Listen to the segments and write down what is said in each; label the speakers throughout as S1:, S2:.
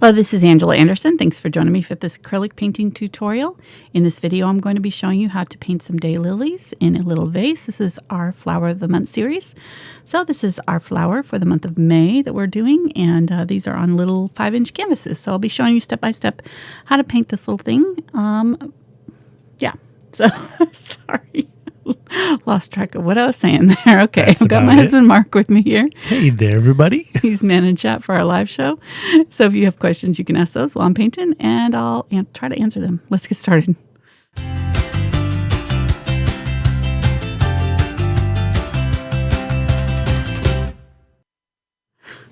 S1: Hello, this is Angela Anderson. Thanks for joining me for this acrylic painting tutorial. In this video, I'm going to be showing you how to paint some daylilies in a little vase. This is our Flower of the Month series. So this is our flower for the month of May that we're doing, and these are on little 5-inch canvases. So I'll be showing you step by step how to paint this little thing. Yeah, so sorry. Lost track of what I was saying there. Okay,
S2: That's
S1: I've got my husband Mark with me here.
S2: Hey there, everybody.
S1: He's man in chat for our live show. So if you have questions, you can ask those while I'm painting, and I'll try to answer them. Let's get started.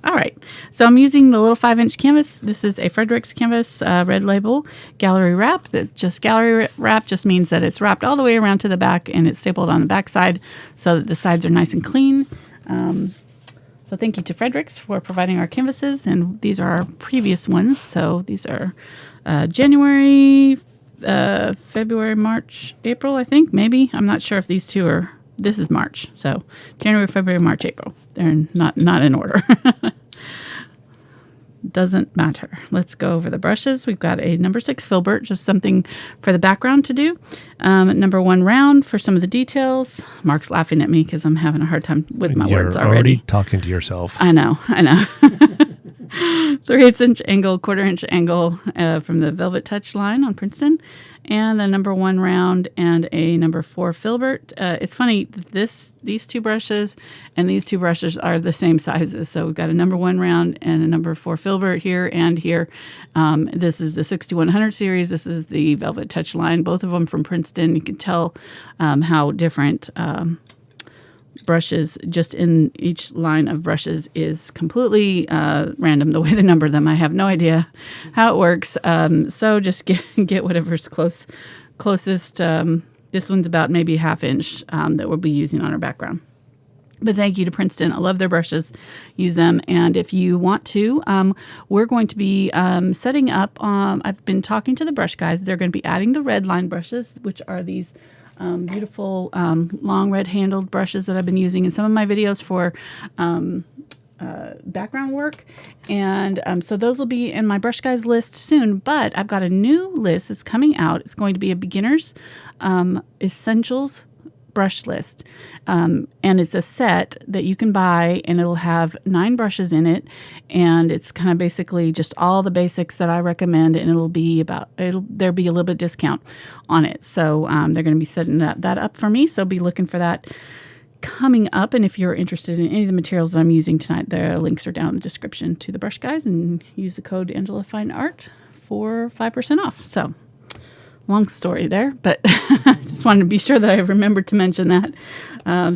S1: All right, so I'm using the little 5-inch canvas. This is a Fredrix canvas, red label, gallery wrap. That just gallery wrap just means that it's wrapped all the way around to the back and it's stapled on the back side so that the sides are nice and clean. So thank you to Fredrix for providing our canvases, and these are our previous ones. So these are January, February, March, April, I think, maybe. I'm not sure if these two are, this is March. So January, February, March, April. They're not in order. Doesn't matter. Let's go over the brushes. We've got a number 6 Filbert, just something for the background to do. Number 1 round for some of the details. Mark's laughing at me because I'm having a hard time with my words already.
S2: You're already talking to yourself.
S1: I know. 3/8" angle, 1/4" angle from the VelvetTouch line on Princeton, and the number 1 round and a number 4 Filbert. It's funny, these two brushes and these two brushes are the same sizes. So we've got a number 1 round and a number 4 Filbert here and here. This is the 6100 series. This is the VelvetTouch line, both of them from Princeton. You can tell how different brushes just in each line of brushes is completely random the way they number them. I have no idea how it works. So just get whatever's closest. This one's about maybe 1/2 inch that we'll be using on our background. But thank you to Princeton. I love their brushes. Use them. And if you want to, we're going to be setting up. I've been talking to the brush guys. They're going to be adding the red line brushes, which are these beautiful long red-handled brushes that I've been using in some of my videos for background work. And so those will be in my brush guys list soon. But I've got a new list that's coming out. It's going to be a beginner's essentials brush list. And it's a set that you can buy, and it'll have 9 brushes in it. And it's kind of basically just all the basics that I recommend, and there'll be a little bit discount on it. So they're going to be setting that up for me. So be looking for that coming up. And if you're interested in any of the materials that I'm using tonight, the links are down in the description to the brush guys, and use the code AngelaFineArt for 5% off. So long story there, but I just wanted to be sure that I remembered to mention that.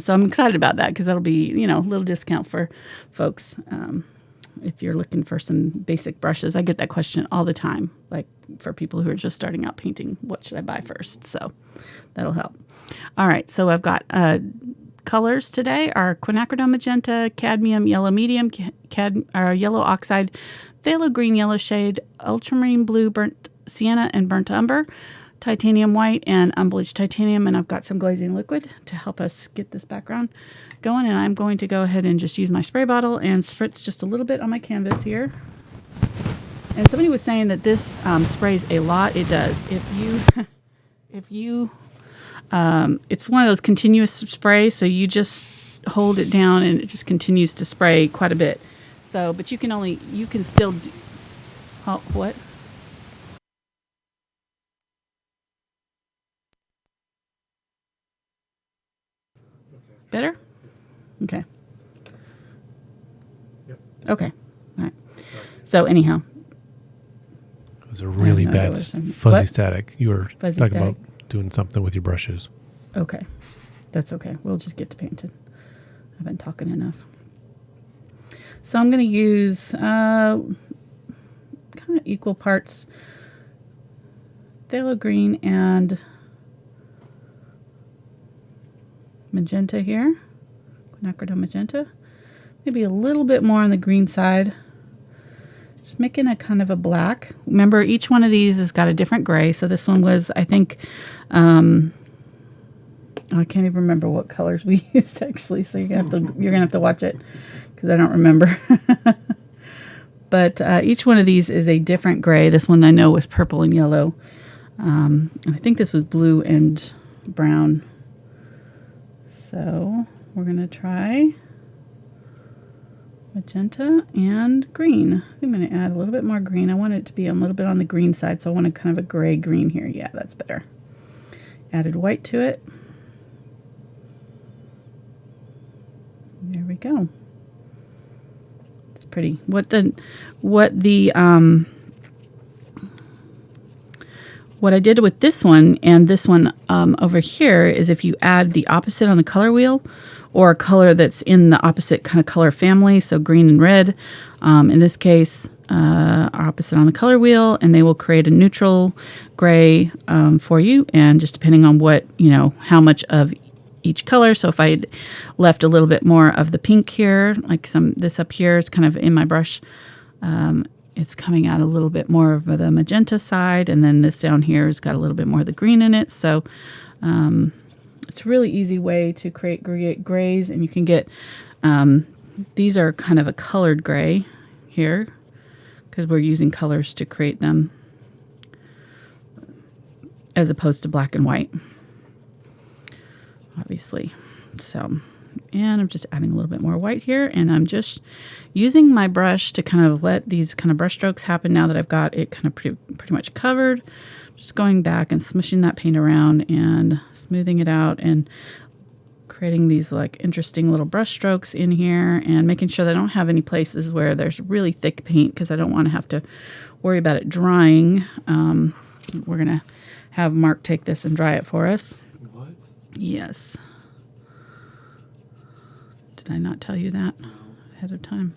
S1: So I'm excited about that because that'll be, a little discount for folks. If you're looking for some basic brushes, I get that question all the time. Like for people who are just starting out painting, what should I buy first? So that'll help. All right. So I've got colors today are Quinacridone Magenta, Cadmium, Yellow Medium, Yellow Oxide, Phthalo Green Yellow Shade, Ultramarine Blue, Burnt Sienna, and Burnt Umber, Titanium White, and Unbleached Titanium. And I've got some glazing liquid to help us get this background going. And I'm going to go ahead and just use my spray bottle and spritz just a little bit on my canvas here. And somebody was saying that this sprays a lot. It does. If you it's one of those continuous sprays, so you just hold it down and it just continues to spray quite a bit. So, but you can still do, what? Better? Okay.
S2: Yep.
S1: Okay. All right. So anyhow.
S2: It was a really bad fuzzy static. You were talking about doing something with your brushes.
S1: Okay. That's okay. We'll just get to painting. I've been talking enough. So I'm going to use kind of equal parts phthalo green and magenta here, Quinacridone Magenta. Maybe a little bit more on the green side. Just making a kind of a black. Remember, each one of these has got a different gray. So this one was, I think, I can't even remember what colors we used actually. So you're gonna have to watch it because I don't remember. But each one of these is a different gray. This one I know was purple and yellow. And I think this was blue and brown. So we're going to try magenta and green. I'm going to add a little bit more green. I want it to be a little bit on the green side, so I want a kind of a gray green here. Yeah, that's better. Added white to it. There we go. It's pretty. What I did with this one and this one over here is if you add the opposite on the color wheel, or a color that's in the opposite kind of color family, so green and red, in this case, opposite on the color wheel, and they will create a neutral gray for you, and just depending on what, how much of each color. So if I had left a little bit more of the pink here, like this up here is kind of in my brush, it's coming out a little bit more of the magenta side, and then this down here has got a little bit more of the green in it. So it's a really easy way to create grays, and you can get, these are kind of a colored gray here, because we're using colors to create them, as opposed to black and white, obviously. So, and I'm just adding a little bit more white here, and I'm just using my brush to kind of let these kind of brush strokes happen now that I've got it kind of pretty much covered. Just going back and smushing that paint around and smoothing it out and creating these like interesting little brush strokes in here, and making sure that I don't have any places where there's really thick paint, because I don't want to have to worry about it drying. We're going to have Mark take this and dry it for us.
S2: What?
S1: Yes. Did I not tell you that ahead of time?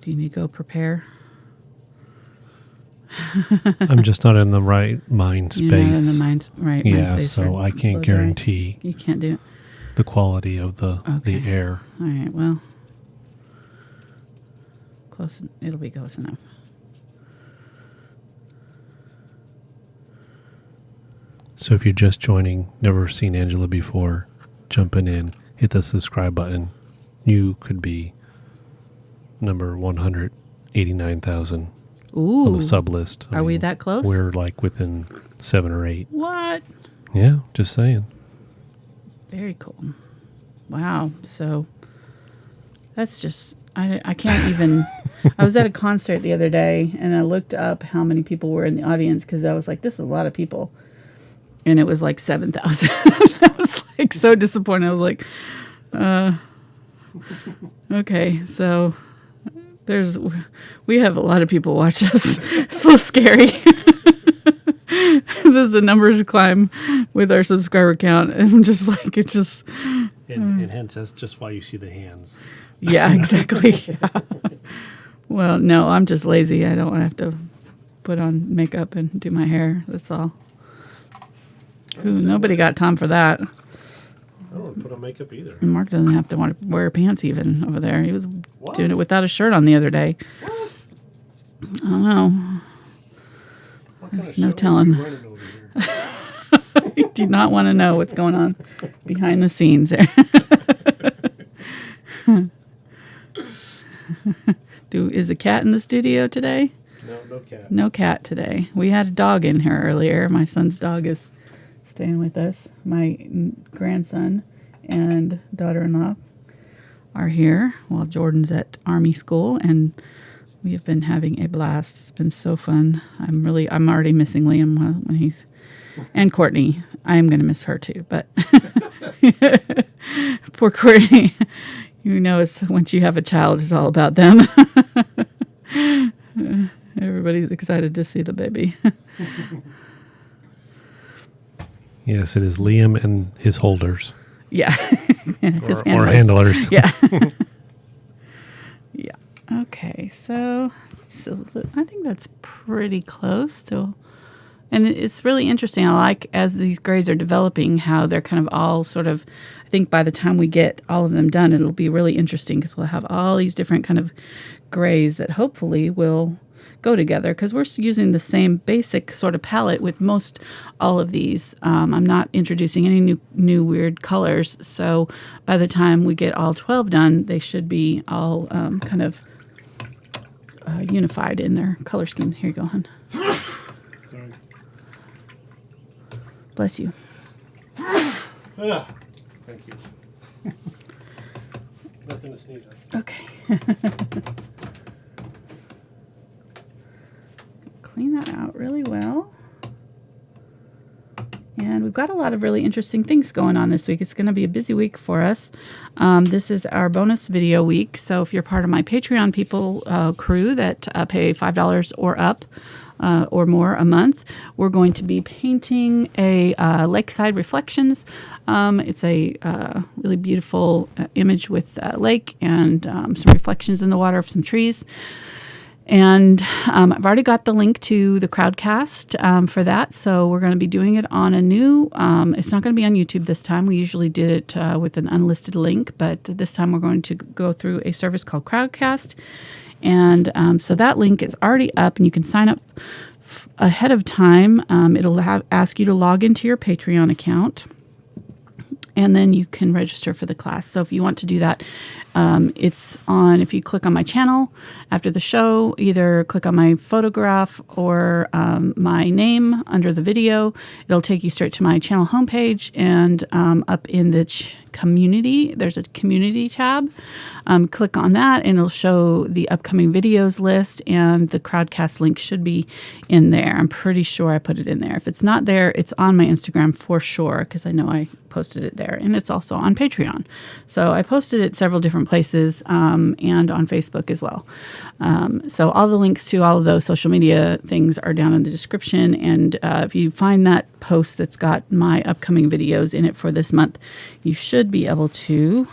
S1: Do you need to go prepare?
S2: I'm just not in the right mind space.
S1: You're not in the right mind space.
S2: So I can't guarantee.
S1: You can't do it.
S2: The quality of the air.
S1: All right. Well, close. It'll be close enough.
S2: So if you're just joining, never seen Angela before, jumping in, hit the subscribe button. You could be number 189,000.
S1: Ooh.
S2: On the sub list.
S1: Are we that close?
S2: We're like within 7 or 8.
S1: What?
S2: Yeah, just saying.
S1: Very cool. Wow. So that's just, I can't even. I was at a concert the other day, and I looked up how many people were in the audience, because I was like, this is a lot of people. And it was like 7,000. I was like so disappointed. I was like, okay, so we have a lot of people watch us. It's so scary. The numbers climb with our subscriber count, and I'm just like, it just.
S2: And hence that's just why you see the hands.
S1: Yeah, exactly. Yeah. Well, no, I'm just lazy. I don't have to put on makeup and do my hair. That's all. Nobody got time for that.
S2: I don't want to put on makeup either.
S1: Mark doesn't have to want to wear pants even over there. He was doing it without a shirt on the other day.
S2: What?
S1: I don't know. There's no telling. You do not want to know what's going on behind the scenes there. Is a cat in the studio today?
S2: No cat.
S1: No cat today. We had a dog in here earlier. My son's dog is staying with us. My grandson and daughter-in-law are here while Jordan's at Army school, and we have been having a blast. It's been so fun. I'm already missing Liam when he's, and Courtney. I am going to miss her too, but poor Courtney. You know, it's once you have a child, it's all about them. Everybody's excited to see the baby.
S2: Yes, it is Liam and his holders.
S1: Yeah.
S2: or handlers.
S1: Yeah. Yeah. Okay, so I think that's pretty close to, and it's really interesting. I like, as these grays are developing, how they're kind of all sort of, I think by the time we get all of them done, it'll be really interesting, because we'll have all these different kind of grays that hopefully will go together, because we're using the same basic sort of palette with most all of these. I'm not introducing any new weird colors, so by the time we get all 12 done, they should be all kind of unified in their color scheme. Here you go, hon.
S2: Sorry.
S1: Bless you.
S2: Ah, thank you. Nothing to sneeze at.
S1: Okay. Clean that out really well. And we've got a lot of really interesting things going on this week. It's going to be a busy week for us. This is our bonus video week. So if you're part of my Patreon people crew that pay $5 or up or more a month, we're going to be painting a lakeside reflections. It's a really beautiful image with a lake and some reflections in the water of some trees. And I've already got the link to the Crowdcast for that. So we're going to be doing it on a new, it's not going to be on YouTube this time. We usually did it with an unlisted link, but this time we're going to go through a service called Crowdcast. And so that link is already up and you can sign up ahead of time. It'll ask you to log into your Patreon account. And then you can register for the class. So if you want to do that, it's on, if you click on my channel after the show, either click on my photograph or my name under the video. It'll take you straight to my channel homepage, and up in the community, there's a community tab. Click on that and it'll show the upcoming videos list, and the Crowdcast link should be in there. I'm pretty sure I put it in there. If it's not there, it's on my Instagram for sure, because I know I posted it there, and it's also on Patreon. So I posted it several different places and on Facebook as well. So all the links to all of those social media things are down in the description. And if you find that post that's got my upcoming videos in it for this month, you should be able to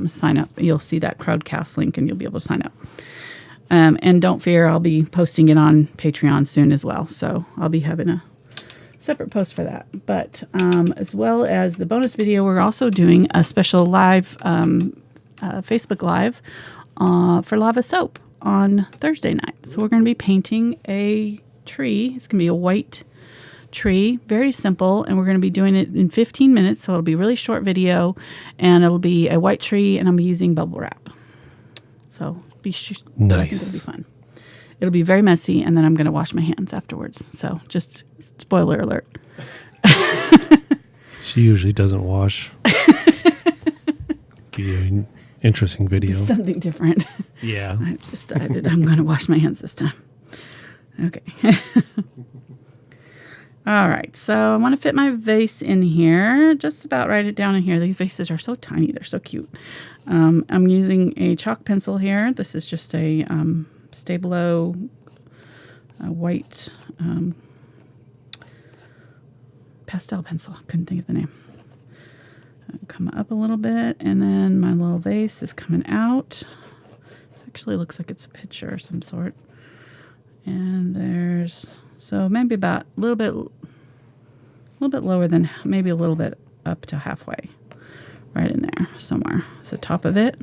S1: sign up. You'll see that Crowdcast link and you'll be able to sign up. And don't fear, I'll be posting it on Patreon soon as well. So I'll be having a separate post for that. But as well as the bonus video, we're also doing a special live Facebook Live for Lava Soap on Thursday night. So we're going to be painting a tree. It's going to be a white tree, very simple, and we're going to be doing it in 15 minutes. So it'll be a really short video, and it'll be a white tree, and I'll be using bubble wrap. So
S2: nice.
S1: I think it'll be fun. It'll be very messy, and then I'm going to wash my hands afterwards. So just spoiler alert.
S2: She usually doesn't wash. Be an interesting video.
S1: Something different.
S2: Yeah.
S1: I've decided I'm going to wash my hands this time. Okay. All right. So I want to fit my vase in here. Just about write it down in here. These vases are so tiny. They're so cute. I'm using a chalk pencil here. This is just a Stabilo white pastel pencil. Couldn't think of the name. Come up a little bit, and then my little vase is coming out. It actually looks like it's a picture of some sort. And there's, so maybe about a little bit lower than, maybe a little bit up to halfway. Right in there somewhere. It's the top of it.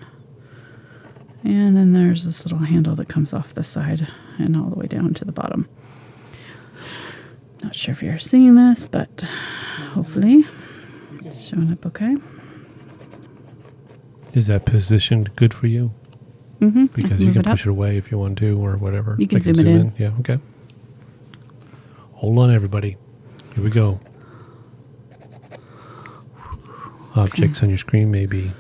S1: And then there's this little handle that comes off the side and all the way down to the bottom. Not sure if you're seeing this, but hopefully it's showing up okay.
S2: Is that positioned good for you?
S1: Mm-hmm.
S2: Because you can push it away if you want to, or whatever.
S1: You can zoom it in.
S2: Yeah, okay. Hold on, everybody. Here we go. Objects on your screen may be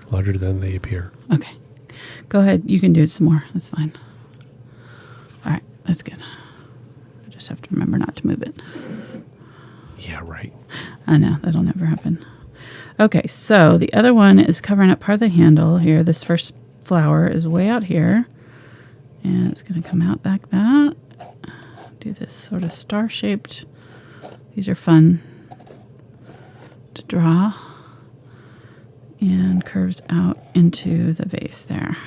S2: larger than they appear.
S1: Okay. Go ahead. You can do it some more. That's fine. All right. That's good. I just have to remember not to move it.
S2: Yeah, right.
S1: I know. That'll never happen. Okay. So the other one is covering up part of the handle here. This first flower is way out here. And it's going to come out like that. Do this sort of star-shaped. These are fun to draw. And curves out into the vase there.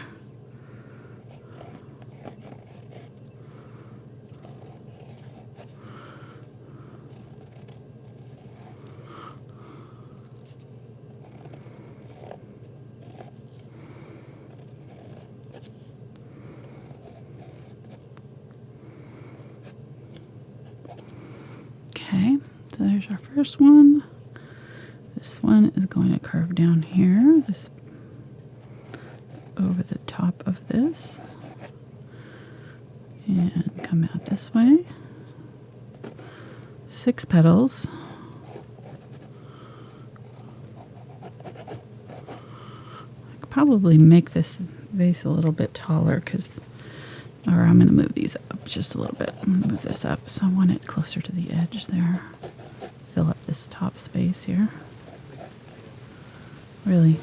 S1: Okay, so there's our first one. This one is going to curve down here, this over the top of this. And come out this way. 6 petals. I could probably make this vase a little bit taller or I'm going to move these up just a little bit. I'm going to move this up so I want it closer to the edge there. Fill up this top space here. Really.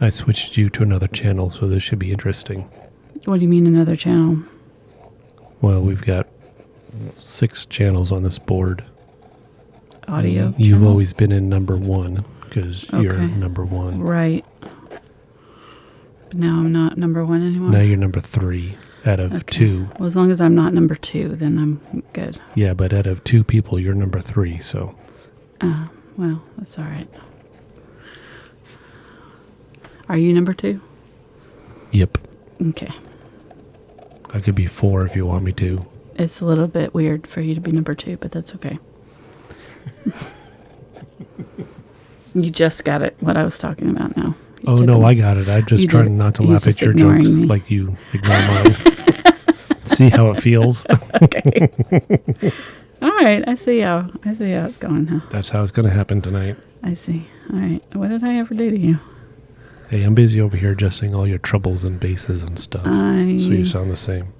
S2: I switched you to another channel, so this should be interesting.
S1: What do you mean another channel?
S2: Well, we've got 6 channels on this board.
S1: Audio.
S2: You've
S1: channels?
S2: always been in number 1 because you're
S1: Okay.
S2: number 1.
S1: Right. But now I'm not number 1 anymore.
S2: Now you're number 3 out of 2.
S1: Well, as long as I'm not number 2, then I'm good.
S2: Yeah, but out of 2 people, you're number 3, so.
S1: Well, that's all right. Are you number 2?
S2: Yep.
S1: Okay.
S2: I could be 4 if you want me to.
S1: It's a little bit weird for you to be number 2, but that's okay. You just got it, what I was talking about now.
S2: Oh, no, I got it. I'm just trying not to laugh at your jokes like you ignore mine. See how it feels?
S1: Okay. All right, I see how it's going now.
S2: That's how it's going to happen tonight.
S1: I see. All right. What did I ever do to you?
S2: Hey, I'm busy over here adjusting all your trebles and basses and stuff. So you sound the same.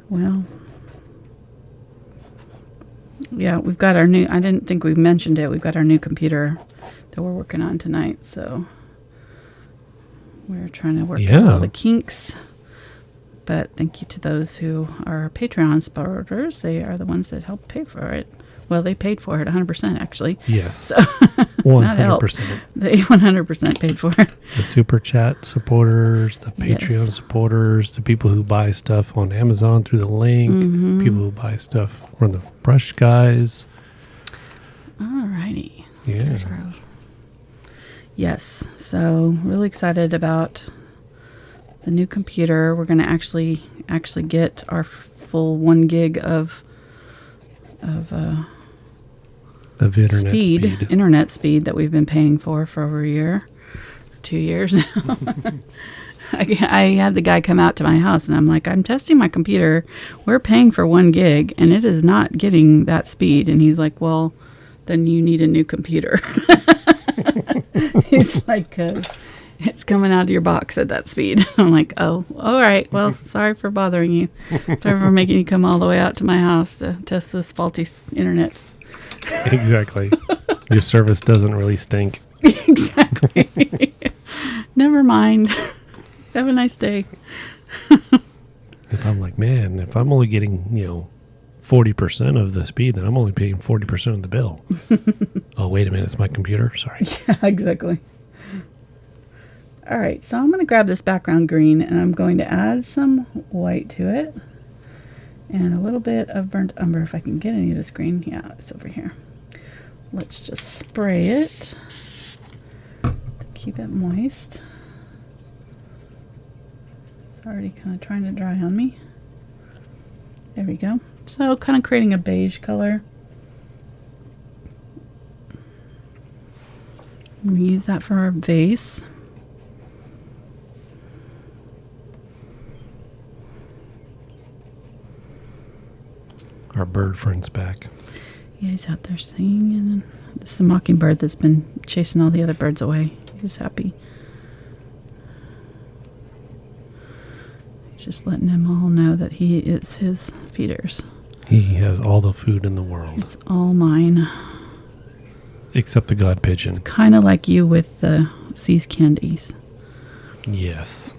S1: Well, yeah, we've got our new, I didn't think we mentioned it. We've got our new computer that we're working on tonight. So we're trying to work out all the kinks. But thank you to those who are Patreon supporters. They are the ones that help pay for it. Well, they paid for it 100%, actually.
S2: Yes.
S1: So,
S2: 100%.
S1: They 100% paid for it.
S2: The Super Chat supporters, the Patreon supporters, the people who buy stuff on Amazon through the link, people who buy stuff from the Brush Guys.
S1: Alrighty.
S2: Yeah.
S1: Yes. So, really excited about the new computer. We're going to actually get our full 1 gig of internet speed that we've been paying for over a year, 2 years now. I had the guy come out to my house and I'm like, I'm testing my computer. We're paying for 1 gig and it is not getting that speed. And he's like, well, then you need a new computer. He's like, it's coming out of your box at that speed. I'm like, oh, all right. Well, sorry for bothering you. Sorry for making you come all the way out to my house to test this faulty internet.
S2: Exactly. Your service doesn't really stink.
S1: Exactly. Never mind. Have a nice day.
S2: If I'm like, man, if I'm only getting, 40% of the speed, then I'm only paying 40% of the bill. Oh, wait a minute. It's my computer. Sorry.
S1: Yeah, exactly. All right. So I'm going to grab this background green and I'm going to add some white to it. And a little bit of burnt umber, if I can get any of this green. Yeah, it's over here. Let's just spray it to keep it moist. It's already kind of trying to dry on me. There we go. So kind of creating a beige color. I'm going to use that for our vase.
S2: Our bird friend's back.
S1: Yeah, he's out there singing. This is a mockingbird that's been chasing all the other birds away. He's happy. He's just letting them all know that it's his feeders.
S2: He has all the food in the world.
S1: It's all mine.
S2: Except the god pigeon.
S1: It's kind of like you with the Seas candies.
S2: Yes.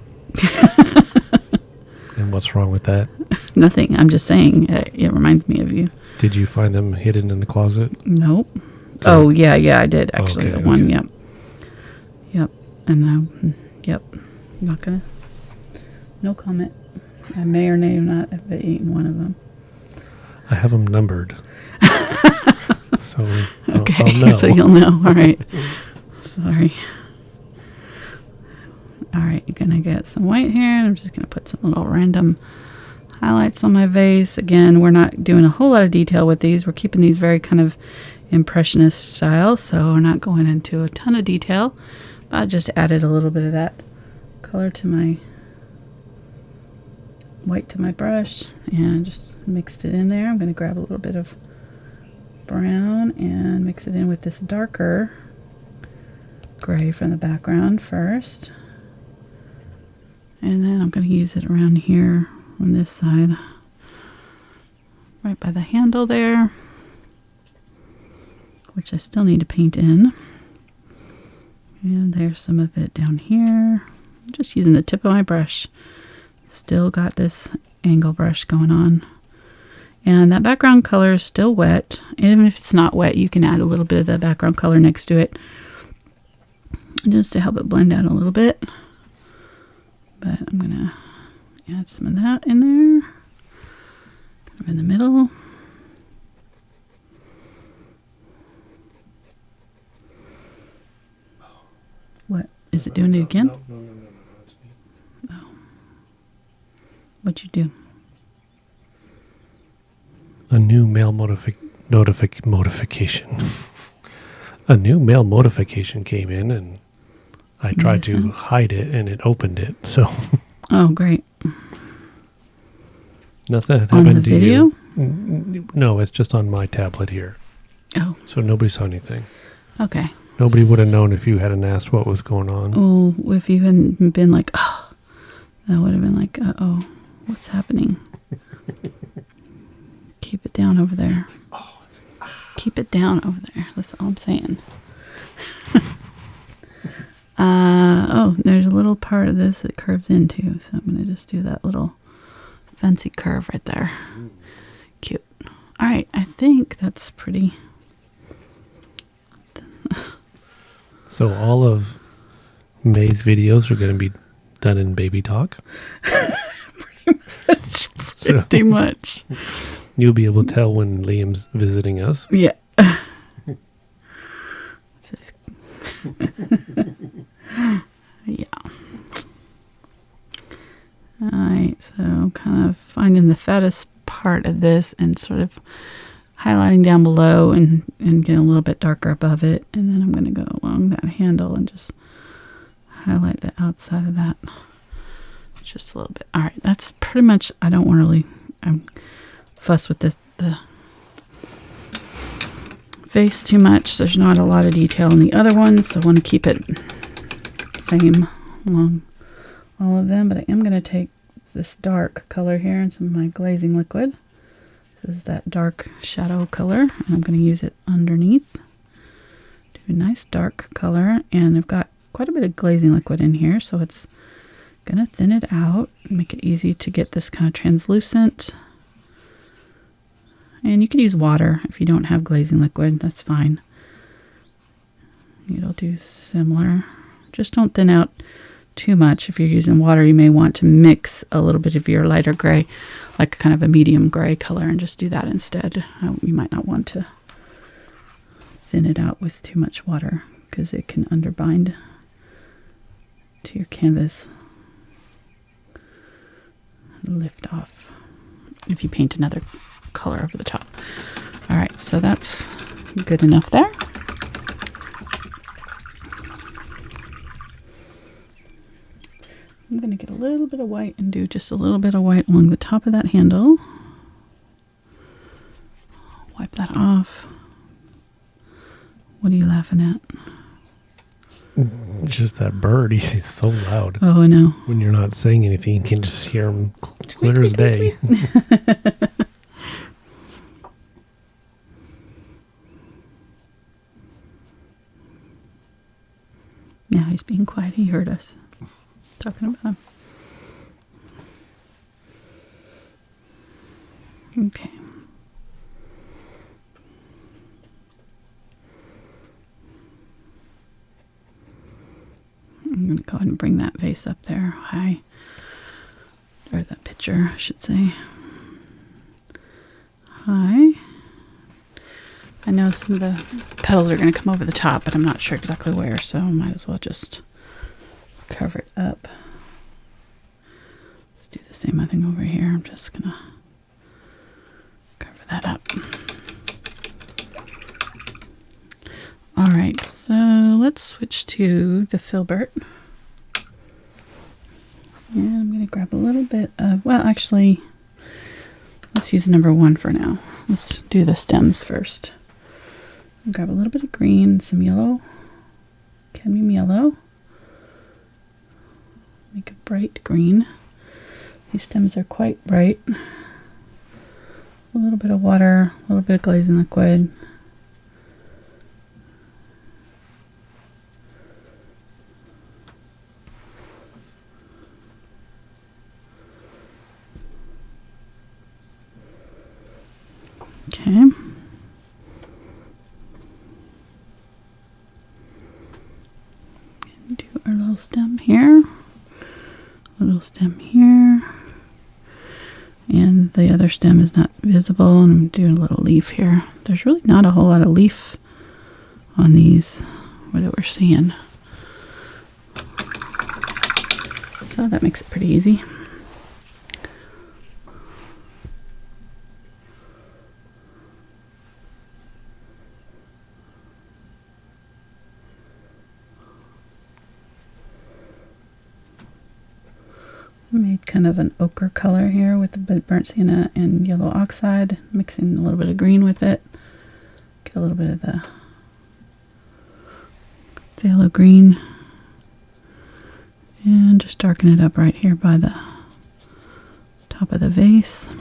S2: And what's wrong with that?
S1: Nothing. I'm just saying it reminds me of you.
S2: Did you find them hidden in the closet?
S1: Nope.
S2: Good.
S1: Oh, yeah, I did actually.
S2: Okay,
S1: the one, yep. And yep. I'm not gonna. No comment. I may or may not have eaten one of them.
S2: I have them numbered. So
S1: okay,
S2: I'll know.
S1: So you'll know. All right. Sorry. All right, you're gonna get some white here, and I'm just gonna put some little random highlights on my vase. Again, we're not doing a whole lot of detail with these. We're keeping these very kind of impressionist style, so we're not going into a ton of detail. But I just added a little bit of that color to my white to my brush and just mixed it in there. I'm going to grab a little bit of brown and mix it in with this darker gray from the background first. And then I'm going to use it around here on this side, right by the handle there, which I still need to paint in. And there's some of it down here. I'm just using the tip of my brush. Still got this angle brush going on. And that background color is still wet. Even if it's not wet, you can add a little bit of the background color next to it, just to help it blend out a little bit. But I'm going to add some of that in there, kind of in the middle. What? Is it doing it again?
S2: No, it's me.
S1: Oh. What'd you do?
S2: A new mail notification. A new mail notification came in, and I tried to hide it, and it opened it. So.
S1: Oh, great.
S2: Nothing
S1: On
S2: happened
S1: the
S2: to
S1: video?
S2: you. No, it's just on my tablet here.
S1: Oh.
S2: So nobody saw anything.
S1: Okay.
S2: Nobody would have known if you hadn't asked what was going on.
S1: Oh, if you hadn't been like, oh, I would have been like, uh-oh, what's happening? Keep it down over there. Keep it down over there. That's all I'm saying. Oh, there's a little part of this that curves into, so I'm going to just do that little fancy curve right there. Cute. All right, I think that's pretty.
S2: So all of May's videos are going to be done in baby talk.
S1: Pretty much.
S2: You'll be able to tell when Liam's visiting us.
S1: Yeah. Yeah. Alright, so kind of finding the fattest part of this and sort of highlighting down below and getting a little bit darker above it. And then I'm going to go along that handle and just highlight the outside of that just a little bit. Alright, that's pretty much, I don't want to really fuss with the vase too much. There's not a lot of detail in the other ones, so I want to keep it same along all of them. But I am going to take this dark color here and some of my glazing liquid. This is that dark shadow color, and I'm going to use it underneath. Do a nice dark color, and I've got quite a bit of glazing liquid in here, so it's going to thin it out and make it easy to get this kind of translucent. And you could use water if you don't have glazing liquid, that's fine. It'll do similar. Just don't thin out too much. If you're using water, you may want to mix a little bit of your lighter gray, like kind of a medium gray color, and just do that instead. You might not want to thin it out with too much water because it can underbind to your canvas. Lift off if you paint another color over the top. All right, so that's good enough there. I'm going to get a little bit of white and do just a little bit of white along the top of that handle. Wipe that off. What are you laughing at?
S2: Just that bird, he's so loud.
S1: Oh, I know.
S2: When you're not saying anything, you can just hear him clear as day.
S1: Now he's being quiet. He heard us talking about him. Okay. I'm going to go ahead and bring that vase up there high. Or that picture, I should say. High. I know some of the petals are going to come over the top, but I'm not sure exactly where, so I might as well just cover it up. Let's do the same thing over here. I'm just gonna cover that up. All right, so let's switch to the Filbert. And I'm going to grab a little bit of, well, actually, let's use number 1 for now. Let's do the stems first. I'll grab a little bit of green, some yellow, cadmium yellow. Make a bright green. These stems are quite bright. A little bit of water, a little bit of glazing liquid. Okay. And do our little stem here, little stem here, and the other stem is not visible, and I'm doing a little leaf here. There's really not a whole lot of leaf on these that we're seeing, so that makes it pretty easy. Made kind of an ochre color here with the burnt sienna and yellow oxide, mixing a little bit of green with it. Get a little bit of the phthalo green and just darken it up right here by the top of the vase.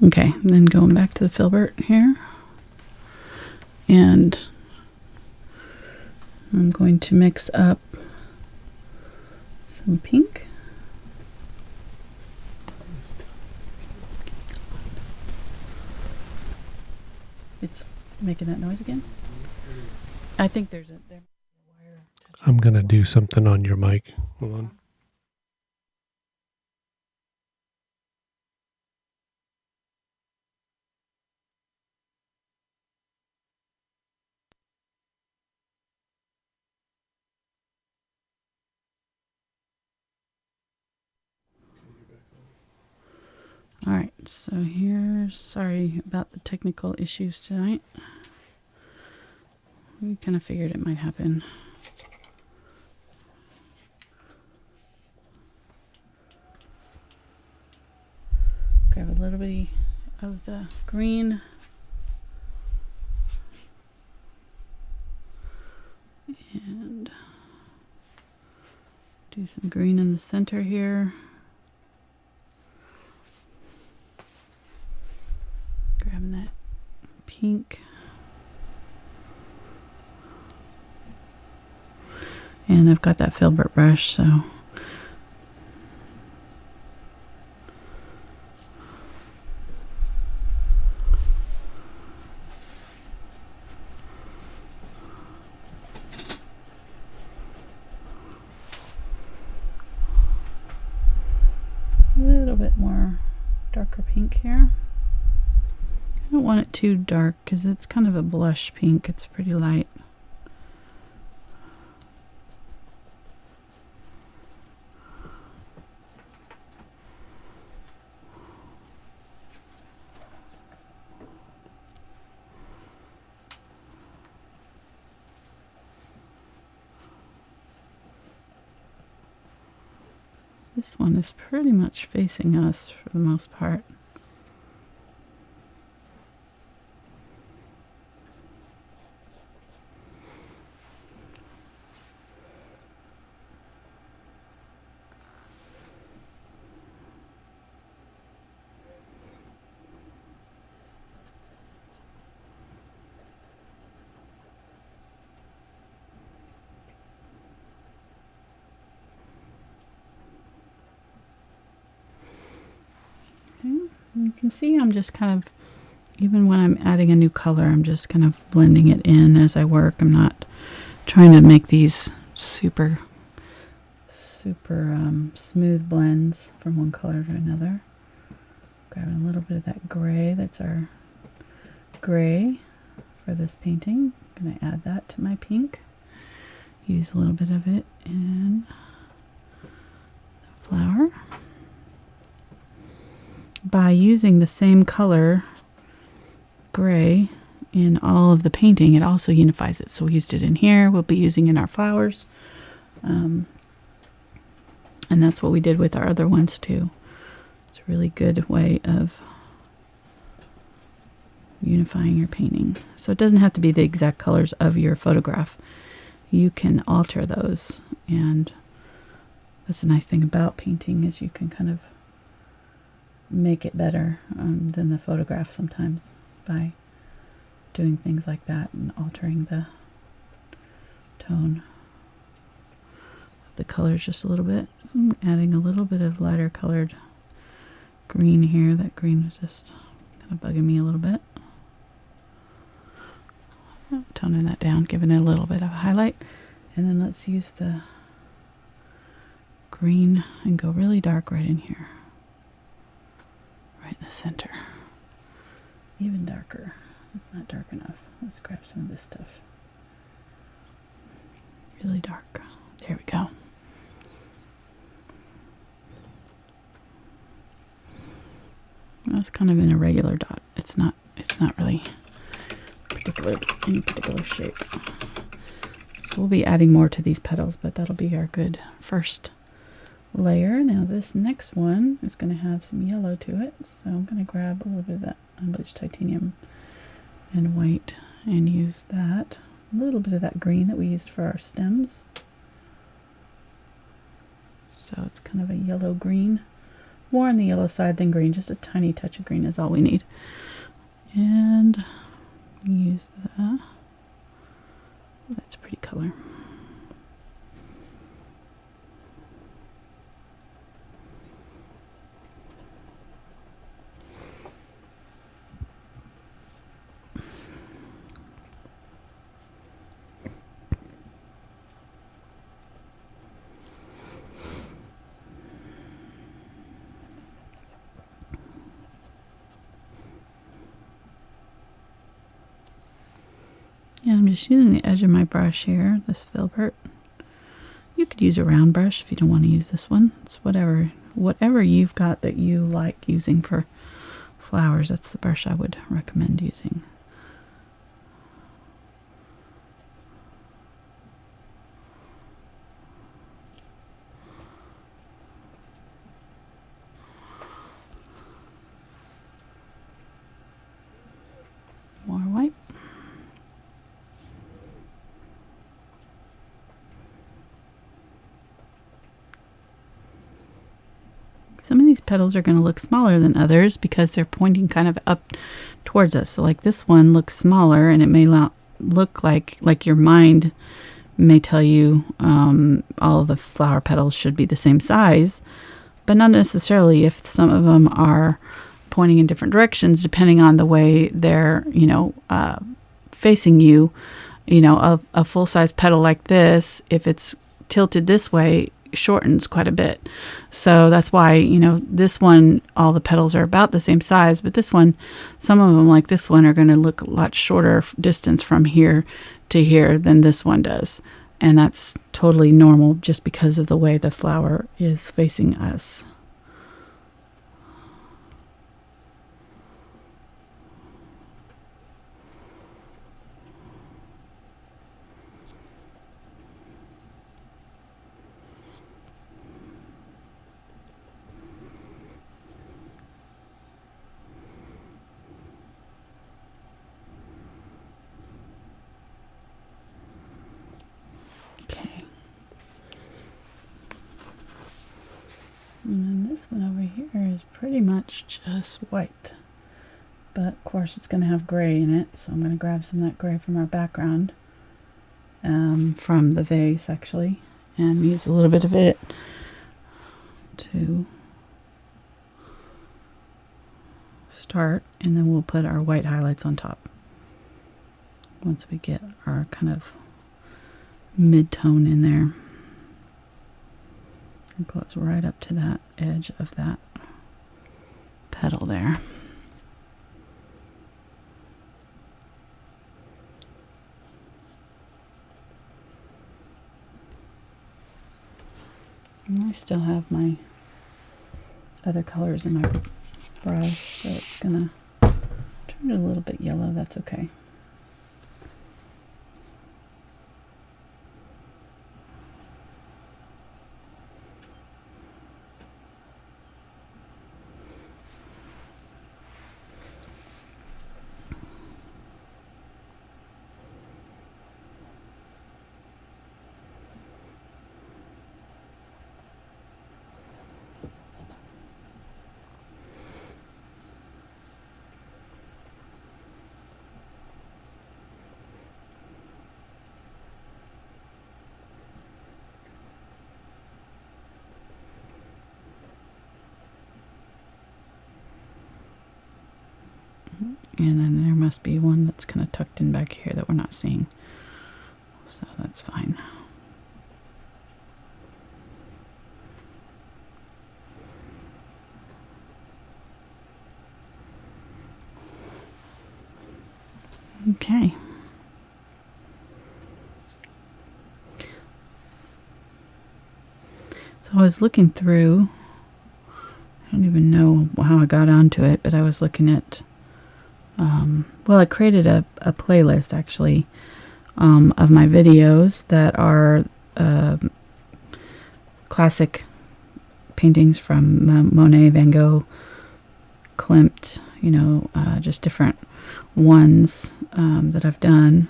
S1: Okay, and then going back to the Filbert here. And I'm going to mix up some pink. It's making that noise again. I think there's a wire.
S2: I'm going to do something on your mic. Hold on.
S1: All right, so here's, sorry about the technical issues tonight. We kind of figured it might happen. Grab a little bit of the green. And do some green in the center here. Grabbing that pink. And I've got that Filbert brush, so a little bit more darker pink here. I don't want it too dark because it's kind of a blush pink. It's pretty light. This one is pretty much facing us for the most part. You can see I'm just kind of, even when I'm adding a new color, I'm just kind of blending it in as I work. I'm not trying to make these super smooth blends from one color to another. Grabbing a little bit of that gray, that's our gray for this painting. I'm going to add that to my pink. Use a little bit of it in the flower. By using the same color, gray, in all of the painting, it also unifies it. So we used it in here, we'll be using it in our flowers. And that's what we did with our other ones too. It's a really good way of unifying your painting. So it doesn't have to be the exact colors of your photograph. You can alter those, and that's the nice thing about painting, is you can kind of make it better than the photograph sometimes by doing things like that and altering the tone of the colors just a little bit. I'm adding a little bit of lighter colored green here. That green is just kind of bugging me a little bit. Toning that down, giving it a little bit of a highlight. And then let's use the green and go really dark right in here. Right in the center. Even darker. It's not dark enough. Let's grab some of this stuff. Really dark. There we go. That's kind of an irregular dot. It's not really any particular shape. So we'll be adding more to these petals, but that'll be our good first layer. Now this next one is going to have some yellow to it, so I'm going to grab a little bit of that Unbleached Titanium and white and use that. A little bit of that green that we used for our stems. So it's kind of a yellow green. More on the yellow side than green, just a tiny touch of green is all we need. And use that. That's a pretty color. Yeah, I'm just using the edge of my brush here, this Filbert. You could use a round brush if you don't want to use this one. It's whatever you've got that you like using for flowers. That's the brush I would recommend using. More white. Some of these petals are going to look smaller than others because they're pointing kind of up towards us. So like this one looks smaller, and it may look like your mind may tell you all of the flower petals should be the same size, but not necessarily if some of them are pointing in different directions depending on the way they're, facing you. A full-size petal like this, if it's tilted this way, shortens quite a bit. So that's why, this one, all the petals are about the same size, but this one, some of them like this one are going to look a lot shorter distance from here to here than this one does. And that's totally normal just because of the way the flower is facing us. And then this one over here is pretty much just white. But of course it's going to have gray in it, so I'm going to grab some of that gray from our background, from the vase actually, and use a little bit of it to start, and then we'll put our white highlights on top once we get our kind of mid-tone in there. And close right up to that edge of that petal there. And I still have my other colors in my brush, so it's gonna turn it a little bit yellow. That's okay. And then there must be one that's kind of tucked in back here that we're not seeing. So that's fine. Okay. So I was looking through, I don't even know how I got onto it, but I was looking at well, I created a playlist actually of my videos that are classic paintings from Monet, Van Gogh, Klimt, you know, just different ones that I've done.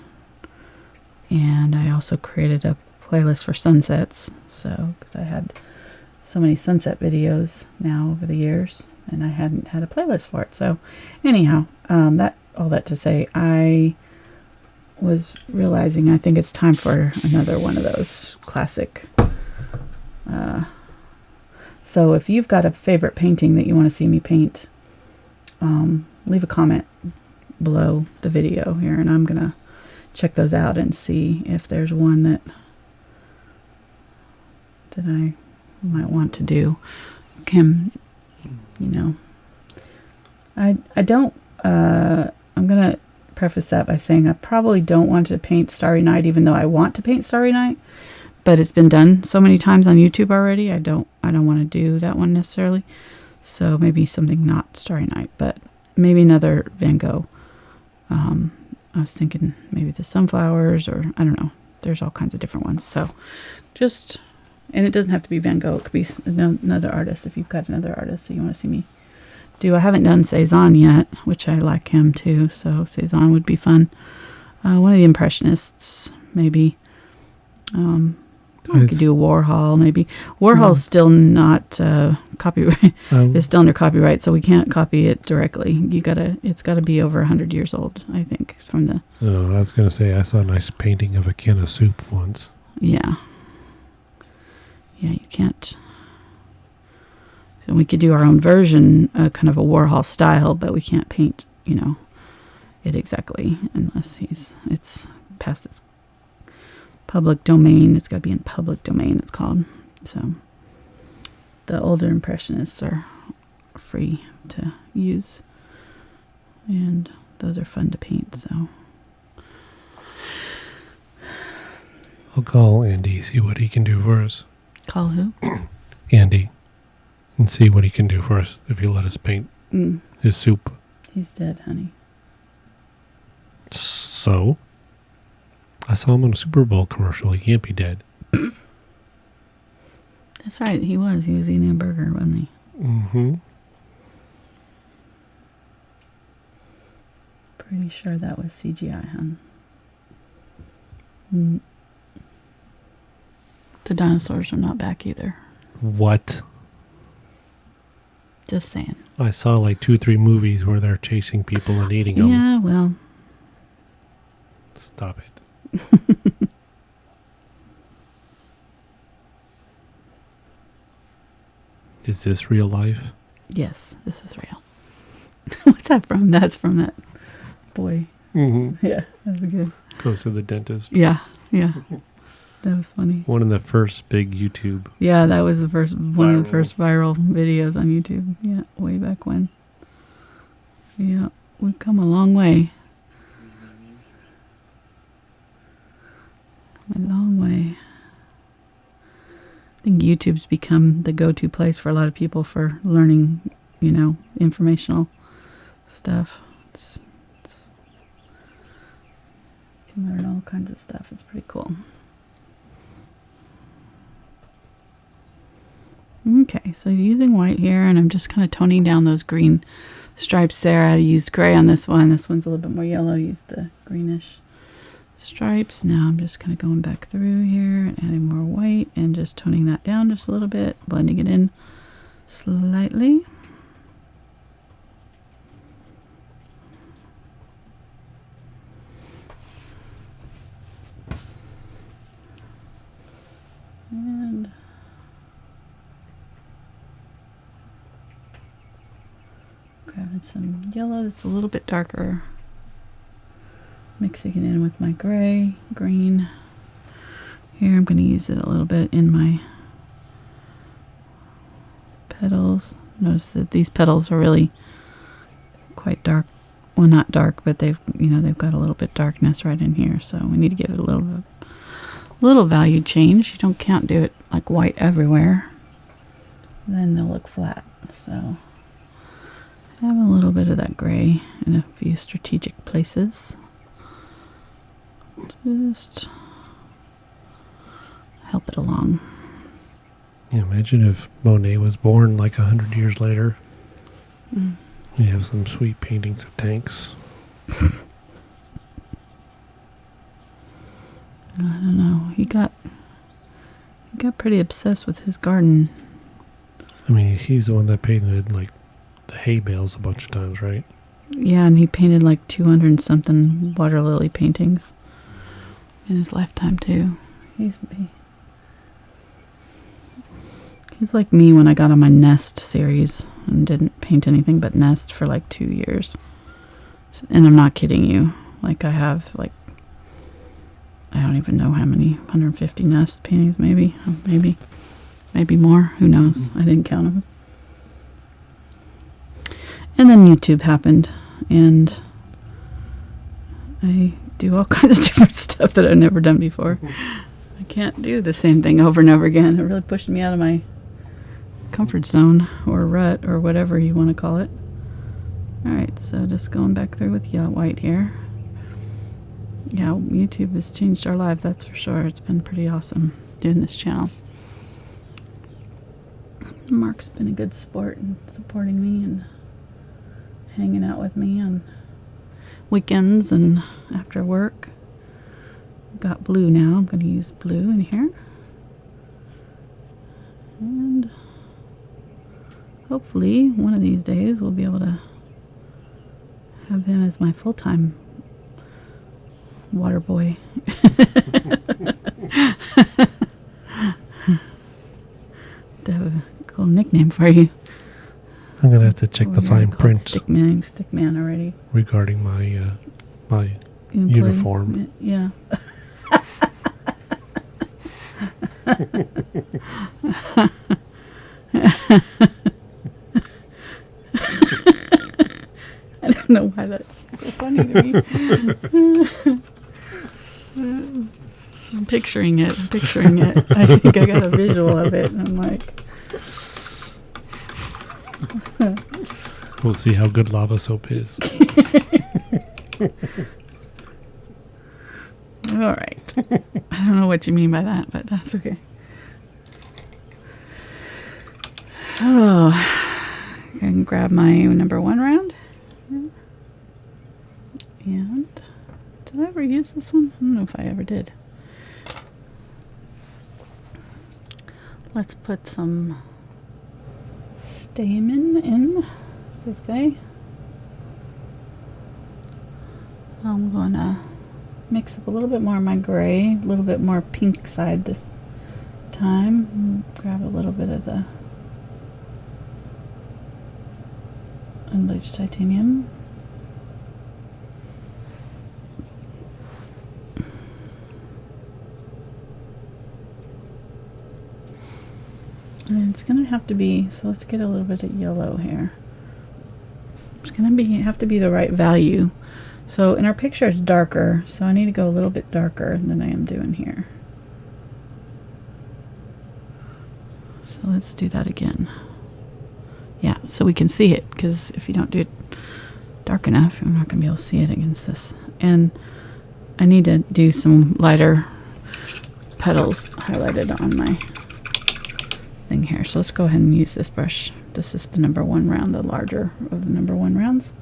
S1: And I also created a playlist for sunsets, so because I had so many sunset videos now over the years, and I hadn't had a playlist for it. So anyhow, all that to say, I was realizing I think it's time for another one of those classic. So if you've got a favorite painting that you want to see me paint, leave a comment below the video here, and I'm gonna check those out and see if there's one that I might want to do. Kim, you know, I don't, I'm going to preface that by saying I probably don't want to paint Starry Night, even though I want to paint Starry Night, but it's been done so many times on YouTube already. I don't want to do that one necessarily. So maybe something not Starry Night, but maybe another Van Gogh. I was thinking maybe the sunflowers, or I don't know. There's all kinds of different ones. So just, and it doesn't have to be Van Gogh. It could be another artist. If you've got another artist that you want to see me do. I haven't done Cezanne yet, which I like him too. So Cezanne would be fun. One of the Impressionists, maybe. We could do a Warhol, maybe. Warhol's still not copyright. It's still under copyright, so we can't copy it directly. It's gotta be over 100 years old, I think, from the.
S2: Oh, I was gonna say I saw a nice painting of a can of soup once.
S1: Yeah. Yeah, you can't. So we could do our own version, kind of a Warhol style, but we can't paint, you know, it exactly unless it's past its public domain. It's got to be in public domain, it's called. So the older Impressionists are free to use, and those are fun to paint. So
S2: I'll call Andy, see what he can do for us.
S1: Call who?
S2: Andy. And see what he can do for us if he'll let us paint his soup.
S1: He's dead, honey.
S2: So? I saw him on a Super Bowl commercial. He can't be dead.
S1: That's right, he was. He was eating a burger, wasn't he?
S2: Mm-hmm.
S1: Pretty sure that was CGI, hon. The dinosaurs are not back either.
S2: What?
S1: Just saying.
S2: I saw like 2-3 movies where they're chasing people and eating them.
S1: Yeah, well.
S2: Stop it. Is this real life?
S1: Yes, this is real. What's that from? That's from that boy.
S2: Mm-hmm.
S1: Yeah, that's good.
S2: Goes to the dentist.
S1: Yeah. That was funny.
S2: One of the first big YouTube.
S1: Yeah, that was one of the first viral videos on YouTube. Yeah, way back when. Yeah, we've come a long way. Come a long way. think YouTube's become the go-to place for a lot of people for learning, you know, informational stuff. You can learn all kinds of stuff. It's pretty cool. Okay, so using white here, and I'm just kind of toning down those green stripes there. I used gray on this one. This one's a little bit more yellow. Used the greenish stripes. Now I'm just kind of going back through here and adding more white and just toning that down just a little bit, blending it in slightly. And grabbing some yellow that's a little bit darker, mixing it in with my gray, green. Here I'm going to use it a little bit in my petals. Notice that these petals are really quite dark. Well, not dark, but they've got a little bit darkness right in here. So we need to give it a little value change. You can't do it like white everywhere. Then they'll look flat. So have a little bit of that gray in a few strategic places. Just help it along.
S2: Yeah, imagine if Monet was born like 100 years later. You have some sweet paintings of tanks.
S1: I don't know. He got pretty obsessed with his garden.
S2: I mean, he's the one that painted like the hay bales a bunch of times, right?
S1: Yeah, and he painted like 200 and something water lily paintings in his lifetime too. He's like me when I got on my Nest series and didn't paint anything but Nest for like 2 years. And I'm not kidding you. Like I have like, I don't even know how many, 150 Nest paintings maybe more. Who knows? I didn't count them. And then YouTube happened, and I do all kinds of different stuff that I've never done before. I can't do the same thing over and over again. It really pushed me out of my comfort zone or rut or whatever you want to call it. Alright, so just going back through with white here. Yeah, YouTube has changed our life, that's for sure. It's been pretty awesome doing this channel. Mark's been a good sport and supporting me and hanging out with me on weekends and after work. Got blue now. I'm going to use blue in here. And hopefully one of these days we'll be able to have him as my full-time water boy. To have a cool nickname for you.
S2: I'm gonna have to check the fine print.
S1: Stickman already.
S2: Regarding my my uniform.
S1: Yeah. I don't know why that's so funny to me. I'm picturing it. I think I got a visual of it, and I'm like...
S2: We'll see how good lava soap is.
S1: All right. I don't know what you mean by that, but that's okay. Oh, I can grab my number 1 round. And did I ever use this one? I don't know if I ever did. Let's put some stamen in, as they say. I'm going to mix up a little bit more of my gray, a little bit more pink side this time. Grab a little bit of the Unbleached Titanium. And it's going to have to be, so let's get a little bit of yellow here. It's going to have to be the right value. So in our picture it's darker, so I need to go a little bit darker than I am doing here. So let's do that again. Yeah, so we can see it, because if you don't do it dark enough, you're not going to be able to see it against this. And I need to do some lighter petals highlighted on my thing here. So let's go ahead and use this brush. This is the number 1 round, the larger of the number 1 rounds.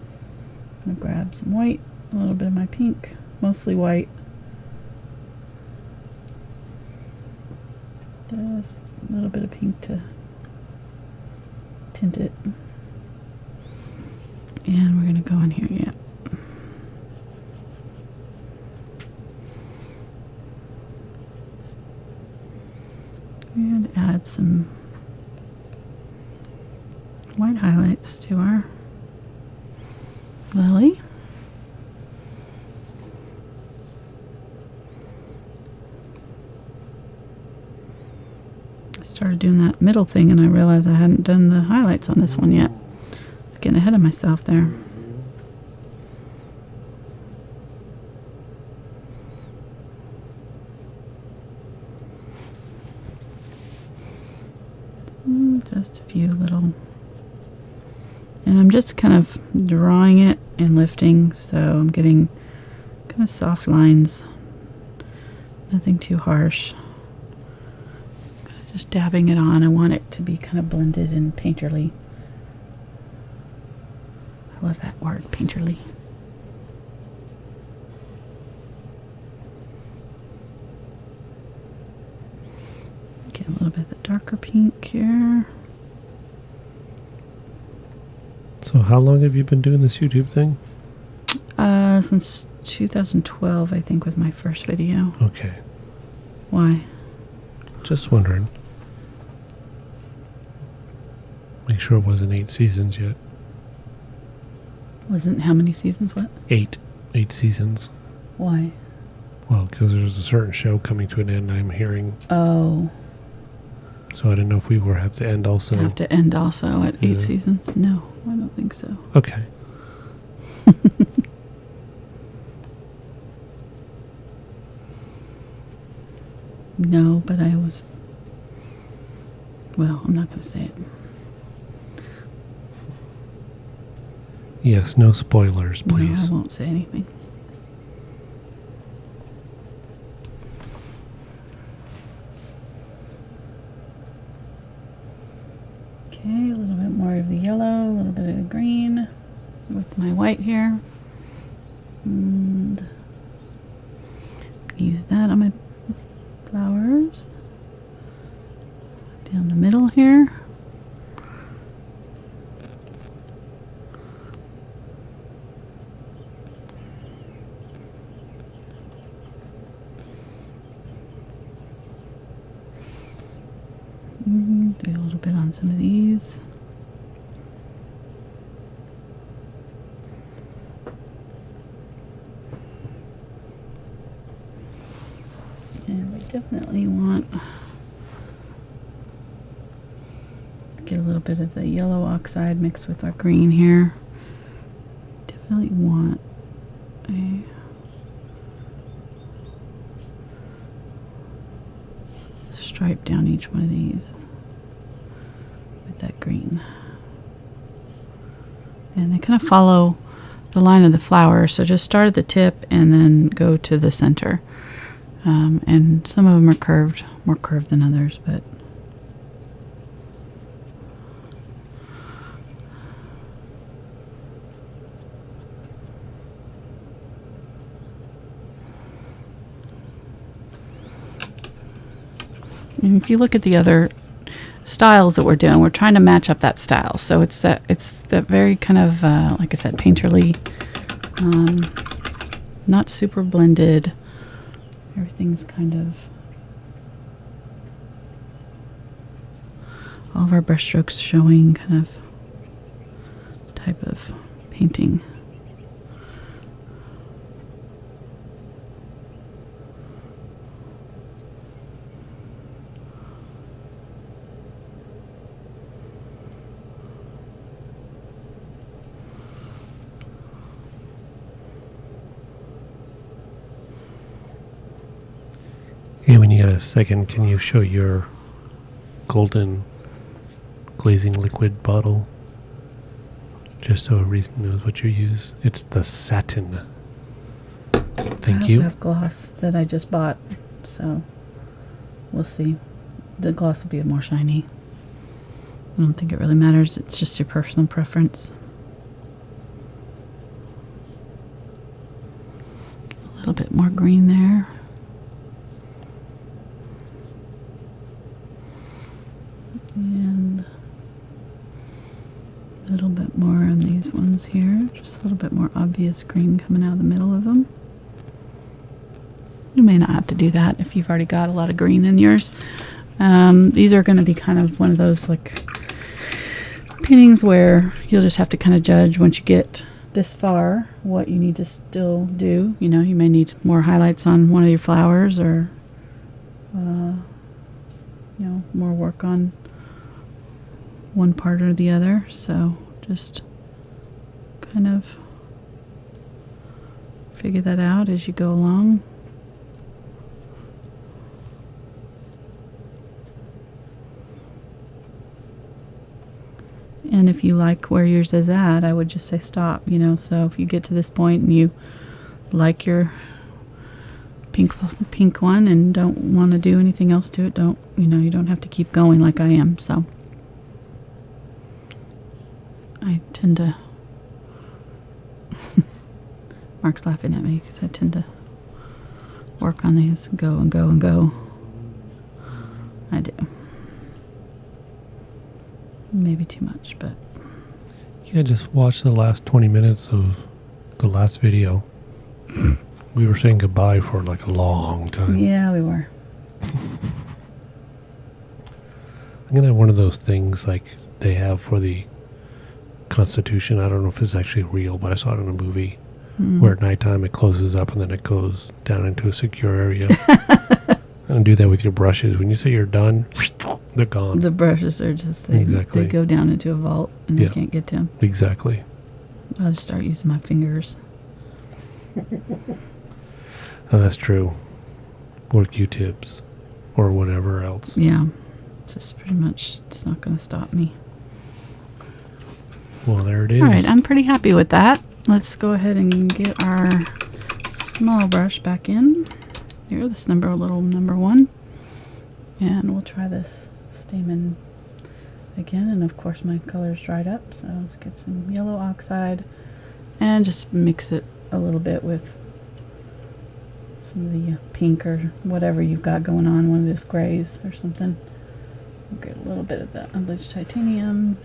S1: I'm going to grab some white, a little bit of my pink, mostly white. Just a little bit of pink to tint it. And we're going to go in here, yeah. And add some white highlights to our lily. I started doing that middle thing and I realized I hadn't done the highlights on this one yet. I was getting ahead of myself there. Just a few little, and I'm just kind of drawing it and lifting, so I'm getting kind of soft lines, nothing too harsh. Just dabbing it on. I want it to be kind of blended and painterly. I love that word, painterly. Get a little bit of the darker pink here.
S2: So how long have you been doing this YouTube thing?
S1: Since 2012, I think, was my first video.
S2: Okay.
S1: Why?
S2: Just wondering. Make sure it wasn't 8 seasons yet.
S1: Wasn't how many seasons? What?
S2: 8 seasons.
S1: Why?
S2: Well, because there's a certain show coming to an end, I'm hearing.
S1: Oh.
S2: So I didn't know if we were have to end also.
S1: Have to end also at 8 seasons? No, I don't think so.
S2: Okay.
S1: No, but I was... Well, I'm not going to say it.
S2: Yes, no spoilers, please.
S1: No, I won't say anything. Okay, a little bit more of the yellow, a little bit of the green with my white here. And use that on my flowers. Down the middle here. Do a little bit on some of these. And we definitely want to get a little bit of the yellow oxide mixed with our green here. Definitely want a stripe down each one of these with that green. And they kind of follow the line of the flower, so just start at the tip and then go to the center. And some of them are curved, more curved than others, but and if you look at the other styles that we're doing, we're trying to match up that style. So it's that very kind of like I said, painterly, not super blended. Everything's kind of, all of our brush strokes showing kind of type of painting.
S2: Hey, when you get a second, can you show your golden glazing liquid bottle. Just so everybody knows what you use. It's the Satin. Thank you.
S1: I also have gloss that I just bought, so we'll see. The gloss will be more shiny. I don't think it really matters. It's just your personal preference. A little bit more green there. And a little bit more on these ones here. Just a little bit more obvious green coming out of the middle of them. You may not have to do that if you've already got a lot of green in yours. These are going to be kind of one of those like paintings where you'll just have to kind of judge once you get this far what you need to still do. You know, you may need more highlights on one of your flowers, or you know, more work on one part or the other. So just kind of figure that out as you go along. And if you like where yours is at, I would just say stop, you know. So if you get to this point and you like your pink one and don't want to do anything else to it, don't, you know, you don't have to keep going like I am. So I tend to Mark's laughing at me because I tend to work on these, go and go and go. I do. Maybe too much, but
S2: Yeah, just watch the last 20 minutes of the last video. We were saying goodbye for like a long time.
S1: yeah, we were.
S2: I'm going to have one of those things like they have for the Constitution. I don't know if it's actually real, but I saw it in a movie where at nighttime it closes up and then it goes down into a secure area. And do that with your brushes. When you say you're done, they're gone.
S1: The brushes are just, they go down into a vault and you can't get to them.
S2: Exactly.
S1: I'll just start using my fingers.
S2: Oh, that's true. Or Q-tips or whatever else.
S1: Yeah. It's just pretty much, it's not going to stop me.
S2: Well, there it is.
S1: All right, I'm pretty happy with that. Let's go ahead and get our small brush back in. Here, this little number 1. And we'll try this stamen again. And of course my color's dried up, so let's get some yellow oxide and just mix it a little bit with some of the pink or whatever you've got going on, one of those grays or something. We'll get a little bit of the unbleached titanium.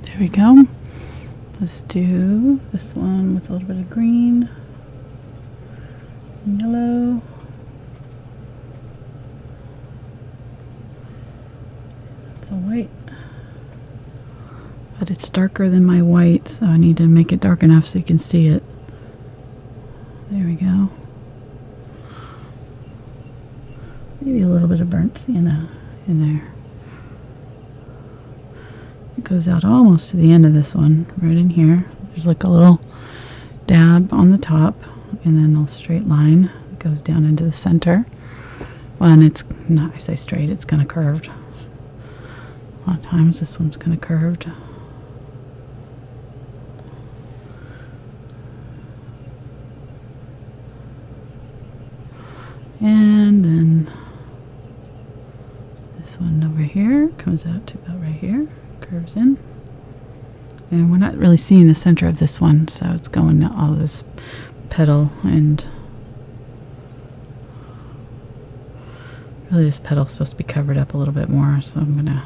S1: There we go. Let's do this one with a little bit of green, and yellow. It's a white, but it's darker than my white, so I need to make it dark enough so you can see it. There we go. Maybe a little bit of burnt sienna in there. It goes out almost to the end of this one, right in here. There's like a little dab on the top, and then a straight line that goes down into the center. Well, and it's not, I say straight, it's kind of curved. A lot of times this one's kind of curved. And then this one over here comes out to about right here. Curves in, and we're not really seeing the center of this one, so it's going to all this petal, and really this petal's supposed to be covered up a little bit more, so I'm gonna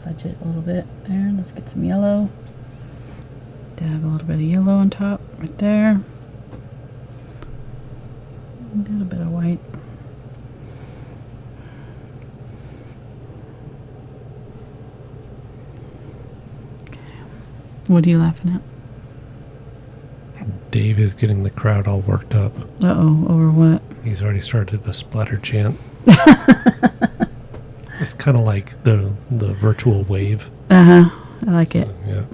S1: fudge it a little bit there. Let's get some yellow, dab a little bit of yellow on top right there, a little bit of white. What are you laughing at?
S2: Dave is getting the crowd all worked up.
S1: Uh-oh, over what?
S2: He's already started the splatter chant. It's kind of like the virtual wave.
S1: I like it.
S2: Yeah.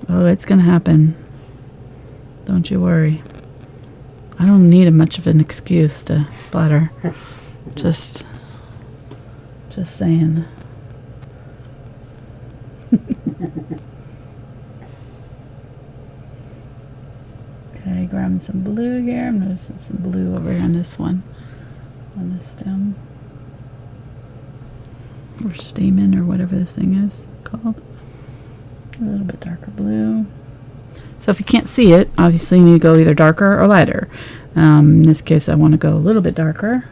S1: Oh, it's gonna happen. Don't you worry. I don't need much of an excuse to splatter. Just saying. Okay, grabbing some blue here. I'm noticing some blue over here on this one, on this stem, or stamen, or whatever this thing is called. A little bit darker blue. So if you can't see it, obviously you need to go either darker or lighter. In this case, I want to go a little bit darker.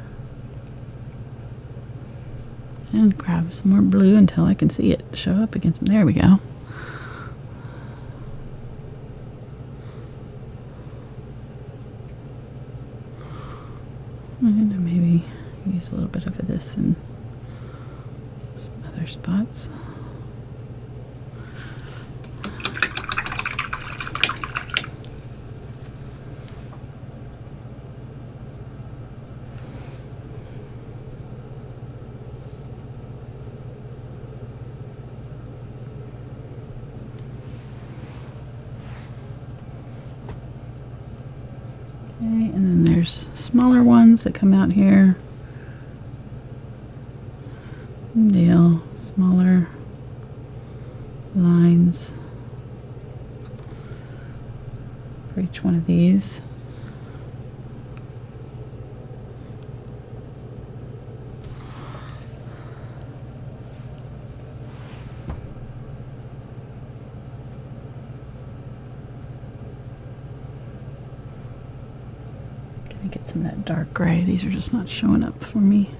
S1: And grab some more blue until I can see it show up against. There we go. And maybe use a little bit of this in some other spots. And then there's smaller ones that come out here. Deal, smaller lines for each one of these. Get some of that dark gray. These are just not showing up for me.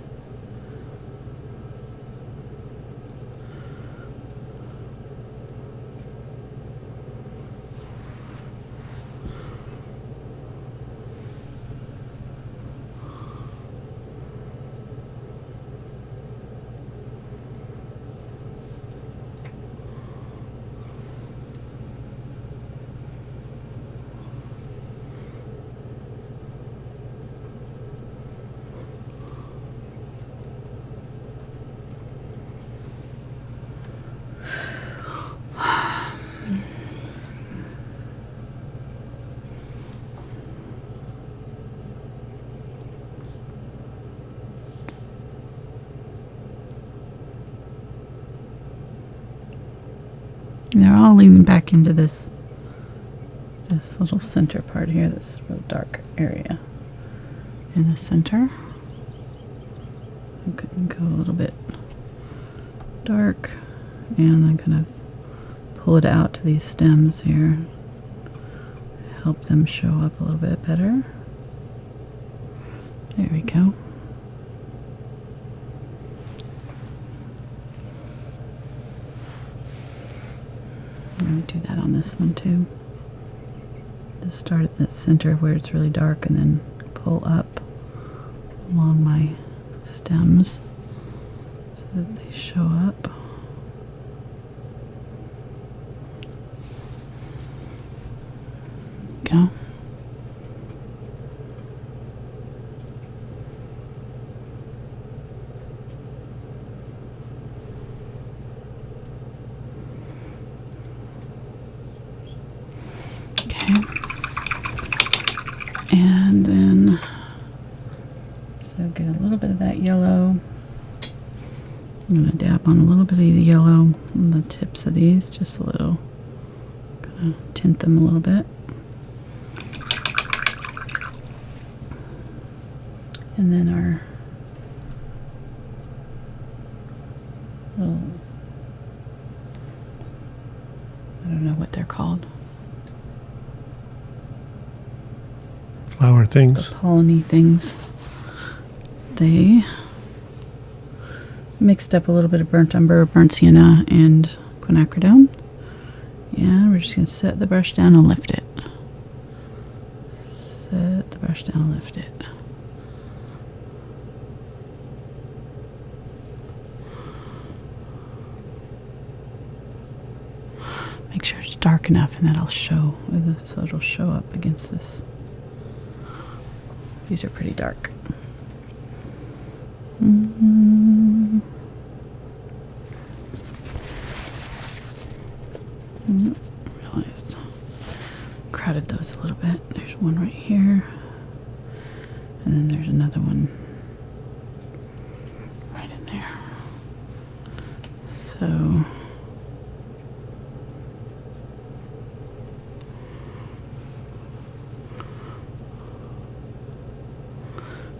S1: They're all leading back into this little center part here, this real dark area in the center. I'm going to go a little bit dark, and I'm going to pull it out to these stems here, help them show up a little bit better. There we go. I'm going to do that on this one too. Just start at the center where it's really dark and then pull up along my stems so that they show up. Go. And then, so get a little bit of that yellow. I'm going to dab on a little bit of the yellow on the tips of these, just a little. Going to tint them a little bit. And then our little, I don't know what they're called.
S2: Flower things.
S1: The polleny things. They mixed up a little bit of burnt umber, burnt sienna, and quinacridone. And we're just going to set the brush down and lift it. Set the brush down and lift it. Make sure it's dark enough, and that'll show, so it'll show up against this. These are pretty dark. So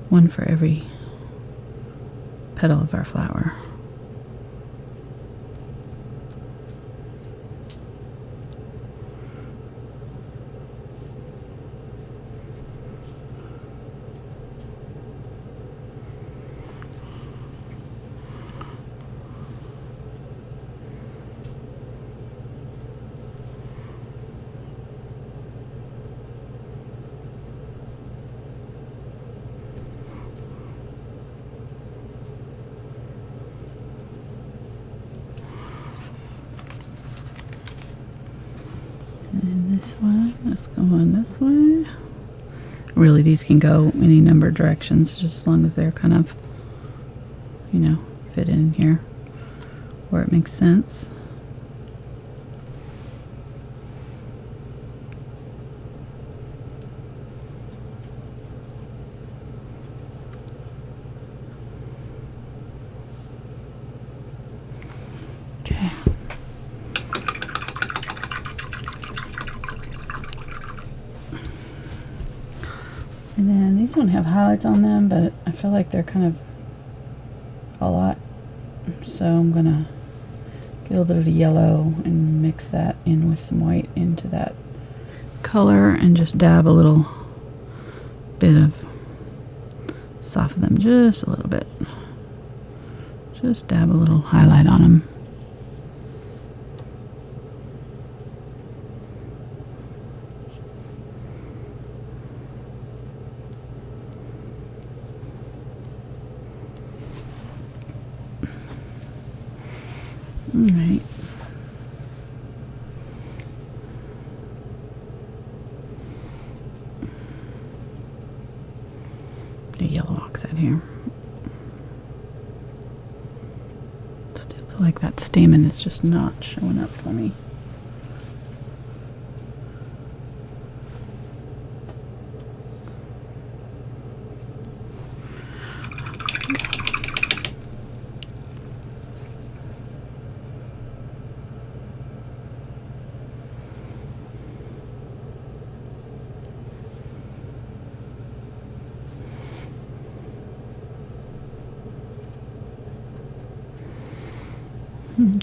S1: one for every petal of our flower. And this one, let's go on this way. Really, these can go any number of directions, just as long as they're kind of, you know, fit in here where it makes sense. Okay. And then these don't have highlights on them, but I feel like they're kind of a lot. So I'm gonna get a little bit of the yellow and mix that in with some white into that color and just dab a little bit of, soften them just a little bit. Just dab a little highlight on them. All right. The yellow oxide here. Still feel like that stamen is just not showing up for me.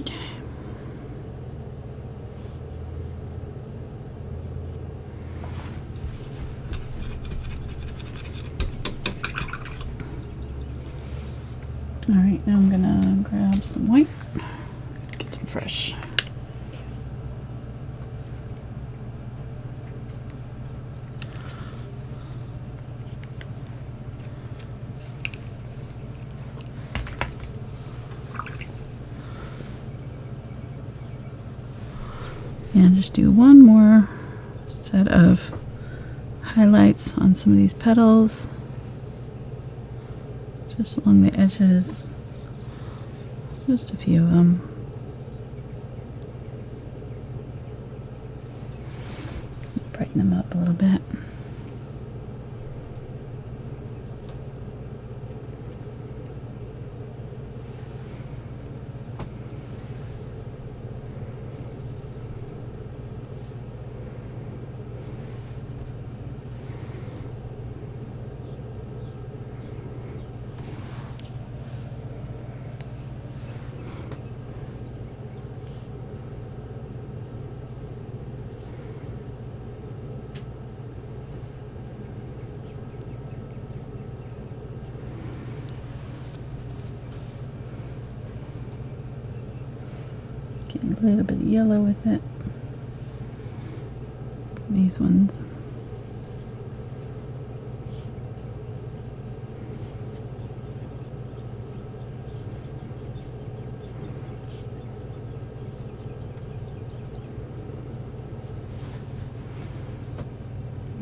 S1: Okay. All right, now I'm gonna grab some white, get some fresh. And just do one more set of highlights on some of these petals, just along the edges, just a few of them. Brighten them up a little bit. Getting a little bit of yellow with it. These ones.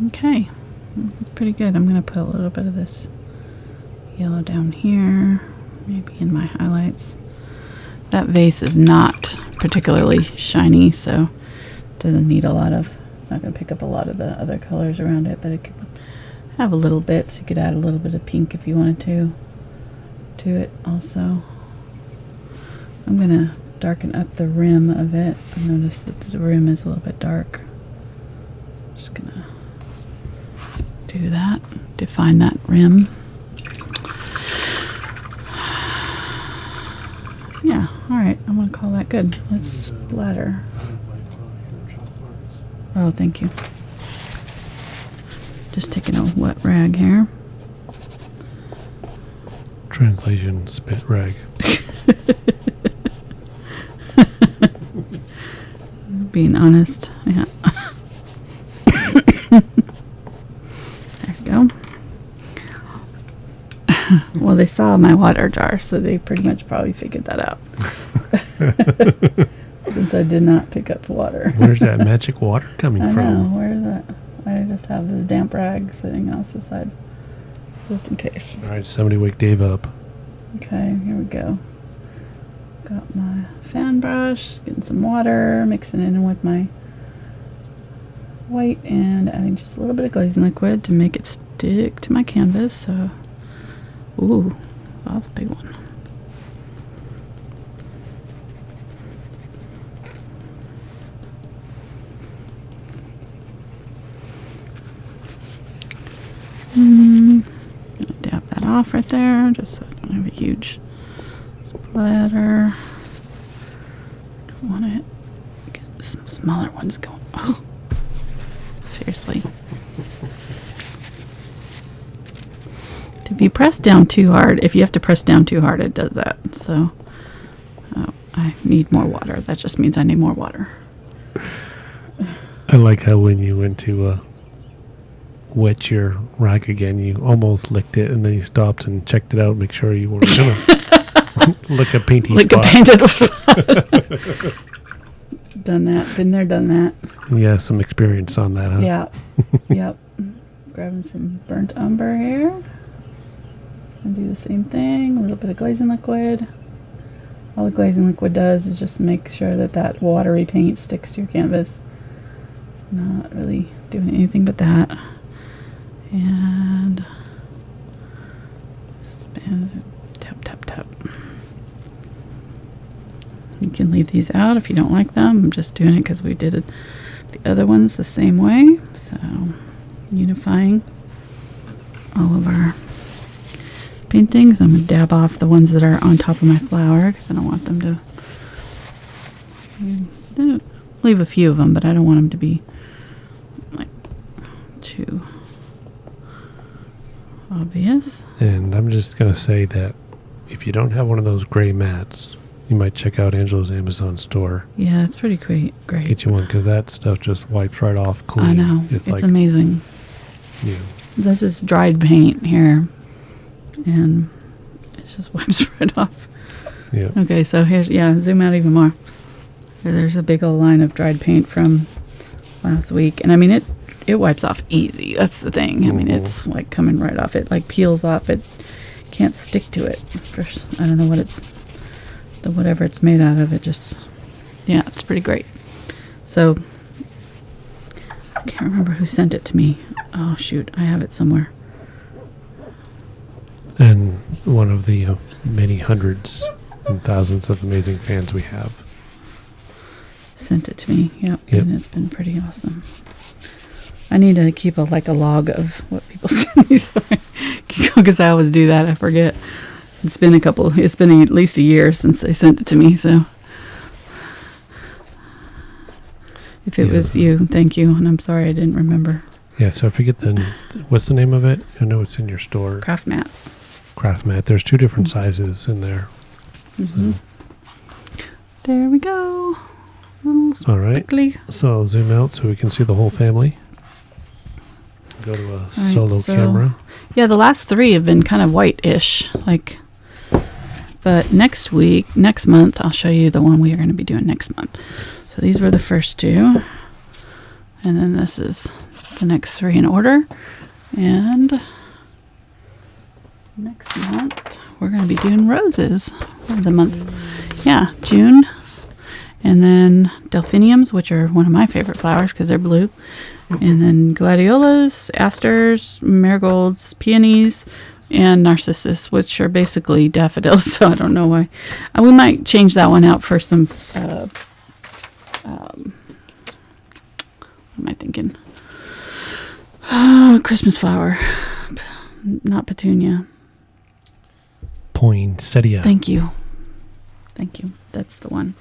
S1: Okay, pretty good. I'm going to put a little bit of this yellow down here, maybe in my highlights. That vase is not particularly shiny, so it doesn't need a lot of, it's not going to pick up a lot of the other colors around it, but it could have a little bit, so you could add a little bit of pink if you wanted to it also. I'm going to darken up the rim of it. I noticed that the rim is a little bit dark. Just gonna do that, define that rim. Yeah, alright, I'm gonna call that good. Let's splatter. Oh, thank you. Just taking a wet rag here.
S2: Translation, spit rag.
S1: Being honest, yeah. There we go. Well, they saw my water jar, so they pretty much probably figured that out. Since I did not pick up water.
S2: Where's that magic water coming
S1: I
S2: from?
S1: know, where's that? I just have this damp rag sitting off the side, just in case.
S2: All right, somebody wake Dave up.
S1: Okay, here we go. Got my fan brush, getting some water, mixing it in with my white, and adding just a little bit of glazing liquid to make it stick to my canvas. So, ooh, that's a big one. Gonna dab that off right there, just so I don't have a huge splatter. Don't want to get some smaller ones going. Oh, seriously. If you press down too hard, if you have to press down too hard, it does that. So, I need more water. That just means I need more water.
S2: I like how when you went to wet your rag again, you almost licked it, and then you stopped and checked it out, make sure you weren't gonna lick a painty
S1: Lick
S2: spot.
S1: a painted spot. Done that. Been there, done that.
S2: Yeah, some experience on that, huh?
S1: Yeah. Yep. Grabbing some burnt umber here. And do the same thing. A little bit of glazing liquid. All the glazing liquid does is just make sure that that watery paint sticks to your canvas. It's not really doing anything but that. And tap, tap, tap. You can leave these out if you don't like them. I'm just doing it because we did the other ones the same way. So, unifying all of our paintings. I'm going to dab off the ones that are on top of my flower because I don't want them to leave a few of them, but I don't want them to be like too obvious.
S2: And I'm just going to say that if you don't have one of those gray mats, you might check out Angela's Amazon store.
S1: Yeah, it's pretty great.
S2: Get you one, because that stuff just wipes right off clean.
S1: I know. It's like, amazing.
S2: Yeah.
S1: This is dried paint here, and it just wipes right off.
S2: Yeah.
S1: Okay, so here's, zoom out even more. There's a big old line of dried paint from last week. And I mean, it wipes off easy. That's the thing. I mean, it's like coming right off. It like peels off. It can't stick to it. I don't know what whatever it's made out of. It just, it's pretty great. So, I can't remember who sent it to me. Oh, shoot. I have it somewhere.
S2: And one of the many hundreds and thousands of amazing fans we have
S1: sent it to me. Yep. And it's been pretty awesome. I need to keep a log of what people send me, because I always do that. I forget. It's been at least a year since they sent it to me. So if it was you, thank you. And I'm sorry I didn't remember.
S2: Yeah. So I forget what's the name of it? I know it's in your store.
S1: Craft mat.
S2: There's 2 different sizes in there.
S1: Mm-hmm. So. There we go.
S2: All right. So I'll zoom out so we can see the whole family. Go to a solo camera.
S1: Yeah, the last 3 have been kind of white-ish. But next month, I'll show you the one we are going to be doing next month. So these were the first 2. And then this is the next 3 in order. And next month, we're going to be doing roses of the month. Yeah, June. And then delphiniums, which are one of my favorite flowers because they're blue. And then gladiolas, asters, marigolds, peonies, and narcissus, which are basically daffodils. So I don't know why. We might change that one out for some. What am I thinking? Christmas flower, not petunia.
S2: Poinsettia.
S1: Thank you. That's the one.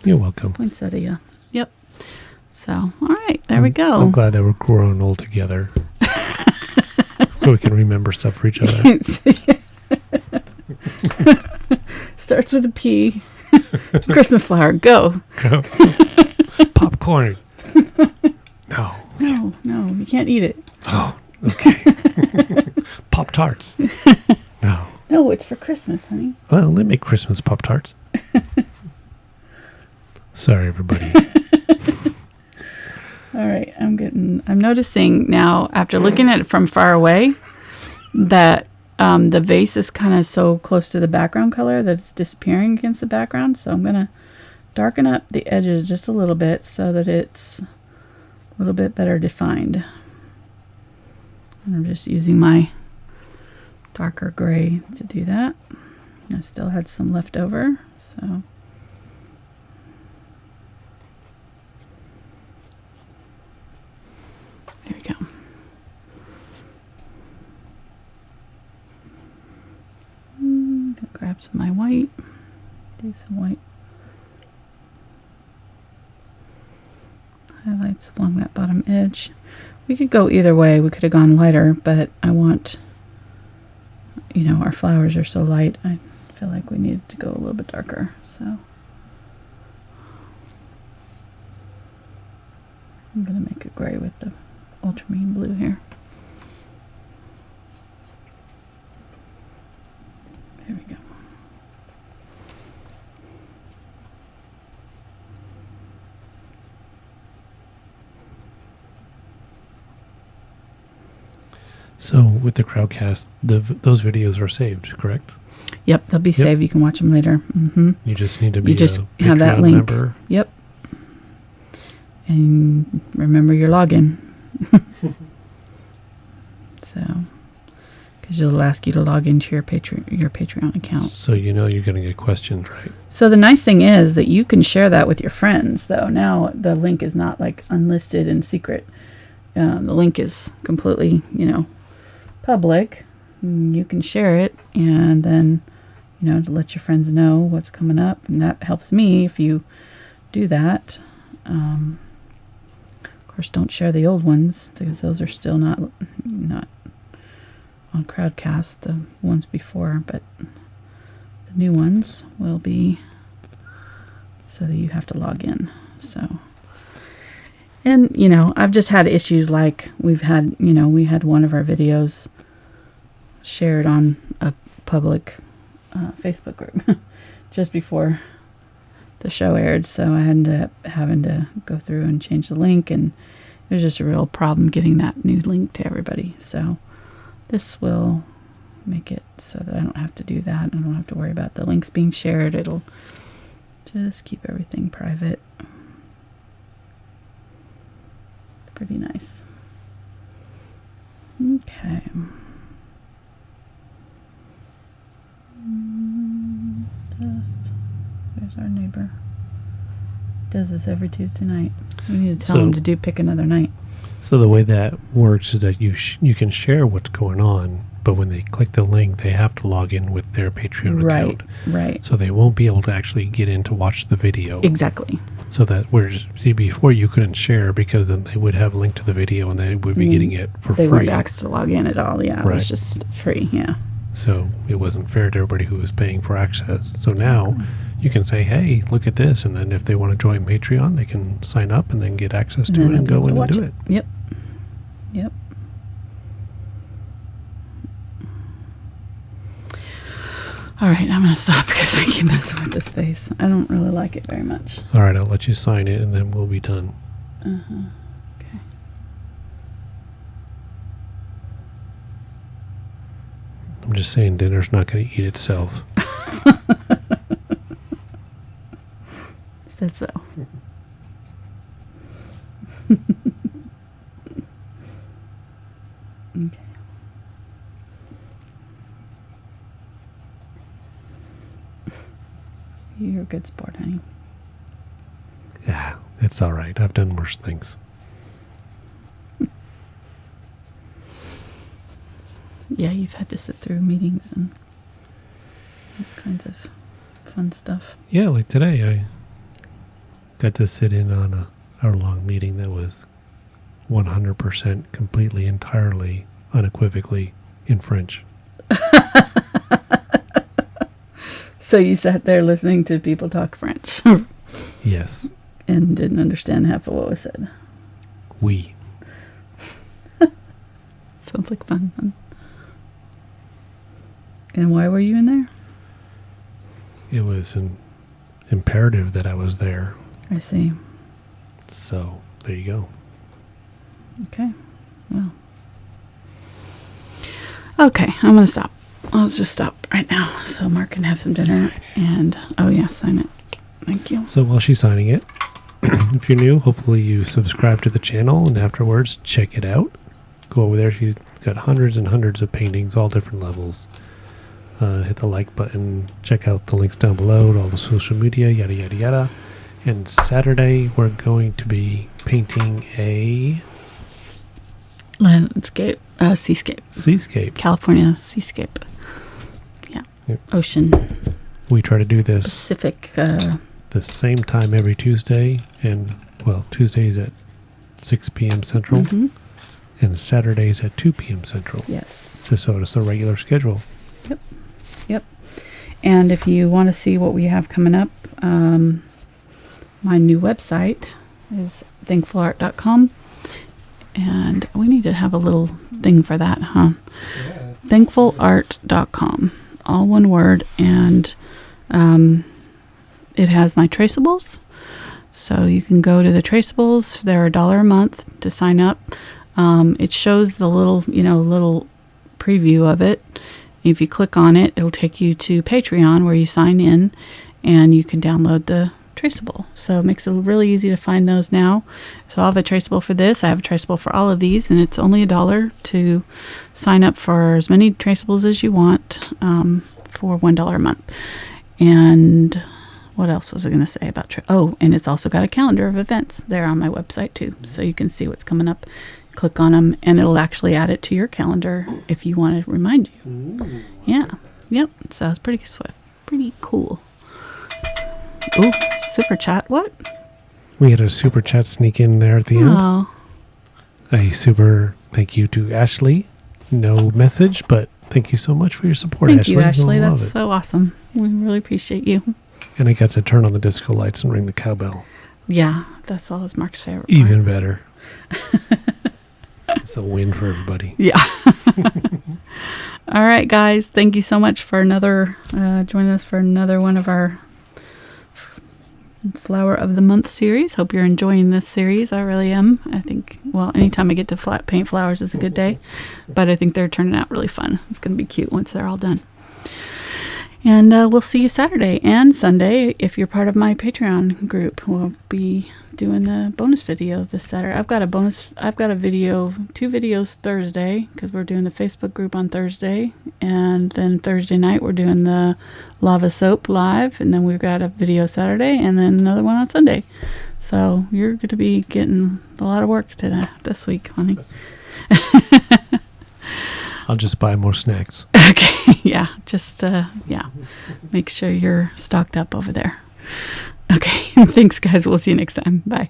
S2: You're welcome.
S1: Poinsettia. Yep. So, all right, there we go.
S2: I'm glad that we're growing old together, so we can remember stuff for each other.
S1: Starts with a P. Christmas flower. Go.
S2: Popcorn. No.
S1: No, you can't eat it.
S2: Oh, okay. Pop-Tarts. No.
S1: No, it's for Christmas, honey.
S2: Well, they make Christmas Pop-Tarts. Sorry, everybody.
S1: All right, I'm noticing now, after looking at it from far away, that the vase is kind of so close to the background color that it's disappearing against the background. So I'm going to darken up the edges just a little bit so that it's a little bit better defined. And I'm just using my darker gray to do that. I still had some left over, so. There we go. Grab some of my white. Do some white highlights along that bottom edge. We could go either way. We could have gone lighter, but I want, our flowers are so light. I feel like we needed to go a little bit darker. So I'm going to make it gray with the Ultramarine Blue here. There we go.
S2: So with the Crowdcast, those videos are saved, correct?
S1: Yep, they'll be saved. You can watch them later. Mm-hmm.
S2: You just need to be
S1: have
S2: Patreon
S1: that link.
S2: member.
S1: Yep. And remember your login. So, because it'll ask you to log into your Patreon account.
S2: So you're going to get questions, right?
S1: So the nice thing is that you can share that with your friends, though. Now the link is not like unlisted and secret. The link is completely, public. You can share it and then, to let your friends know what's coming up. And that helps me if you do that. Of course, don't share the old ones because those are still not on Crowdcast, the ones before, but the new ones will be so that you have to log in. So, and I've just had issues like we had one of our videos shared on a public Facebook group just before the show aired, so I ended up having to go through and change the link, and it was just a real problem getting that new link to everybody. So this will make it so that I don't have to do that. I don't have to worry about the links being shared. It'll just keep everything private. Pretty nice. Okay. There's our neighbor. Does this every Tuesday night. We need to tell him to pick another night.
S2: So the way that works is that you can share what's going on, but when they click the link, they have to log in with their Patreon account.
S1: Right.
S2: So they won't be able to actually get in to watch the video.
S1: Exactly.
S2: So that before you couldn't share because then they would have a link to the video and they would be getting it for free.
S1: They weren't asked to log in at all. Yeah, it was just free. Yeah.
S2: So it wasn't fair to everybody who was paying for access. So now you can say, hey, look at this. And then if they want to join Patreon, they can sign up and then get access to it and go in and do it.
S1: Yep. All right, I'm going to stop because I keep messing with this face. I don't really like it very much.
S2: All right, I'll let you sign it and then we'll be done.
S1: Okay.
S2: I'm just saying dinner's not going to eat itself.
S1: Said so. Okay. You're a good sport, honey.
S2: Yeah, it's all right. I've done worse things.
S1: Yeah, you've had to sit through meetings and all kinds of fun stuff.
S2: Yeah, like today, I got to sit in on a hour-long meeting that was 100% completely, entirely, unequivocally in French.
S1: So you sat there listening to people talk French.
S2: Yes.
S1: And didn't understand half of what was said.
S2: Oui.
S1: Sounds like fun. And why were you in there?
S2: It was an imperative that I was there.
S1: I see.
S2: So, there you go.
S1: Okay. Well. Okay, I'm going to stop. I'll just stop right now so Mark can have some dinner. And, oh yeah, sign it. Thank you.
S2: So while she's signing it, if you're new, hopefully you subscribe to the channel and afterwards check it out. Go over there. She's got hundreds and hundreds of paintings, all different levels. Hit the like button. Check out the links down below to all the social media, yada, yada, yada. And Saturday, we're going to be painting a...
S1: Landscape. Seascape.
S2: Seascape.
S1: California seascape. Yeah.
S2: Yep.
S1: Ocean.
S2: We try to do this
S1: Pacific.
S2: the same time every Tuesday. And, well, Tuesdays at 6 p.m. Central.
S1: Mm-hmm.
S2: And Saturdays at 2 p.m. Central.
S1: Yes.
S2: Just so it's a regular schedule.
S1: Yep. And if you want to see what we have coming up, my new website is thankfulart.com. And we need to have a little thing for that, huh? Yeah. Thankfulart.com. All one word. And it has my traceables. So you can go to the traceables. They're $1 a month to sign up. It shows the little preview of it. If you click on it, it'll take you to Patreon where you sign in and you can download the traceable. So it makes it really easy to find those now. So I have a traceable for this. I have a traceable for all of these, and it's only $1 to sign up for as many traceables as you want for $1 a month. And what else was I going to say about and it's also got a calendar of events there on my website too. So you can see what's coming up. Click on them, and it'll actually add it to your calendar if you want to remind you. Ooh, yeah. Yep. So it's pretty swift. Pretty cool. Ooh, super chat. What?
S2: We had a super chat sneak in there at the end. A super thank you to Ashley. No message, but thank you so much for your support,
S1: Ashley.
S2: Thank
S1: you, Ashley. That's so awesome. We really appreciate you.
S2: And I got to turn on the disco lights and ring the cowbell.
S1: Yeah, that's always Mark's favorite part.
S2: Even better. It's a win for everybody.
S1: Yeah. All right, guys. Thank you so much for joining us for another one of our Flower of the Month series. Hope you're enjoying this series. I really am. I think, anytime I get to paint flowers is a good day. But I think they're turning out really fun. It's going to be cute once they're all done. And we'll see you Saturday and Sunday if you're part of my Patreon group. We'll be doing the bonus video this Saturday. I've got a video, 2 videos Thursday, because we're doing the Facebook group on Thursday. And then Thursday night we're doing the lava soap live. And then we've got a video Saturday and then another one on Sunday. So you're going to be getting a lot of work this week, honey.
S2: I'll just buy more snacks.
S1: Okay, yeah. Just, make sure you're stocked up over there. Okay, thanks, guys. We'll see you next time. Bye.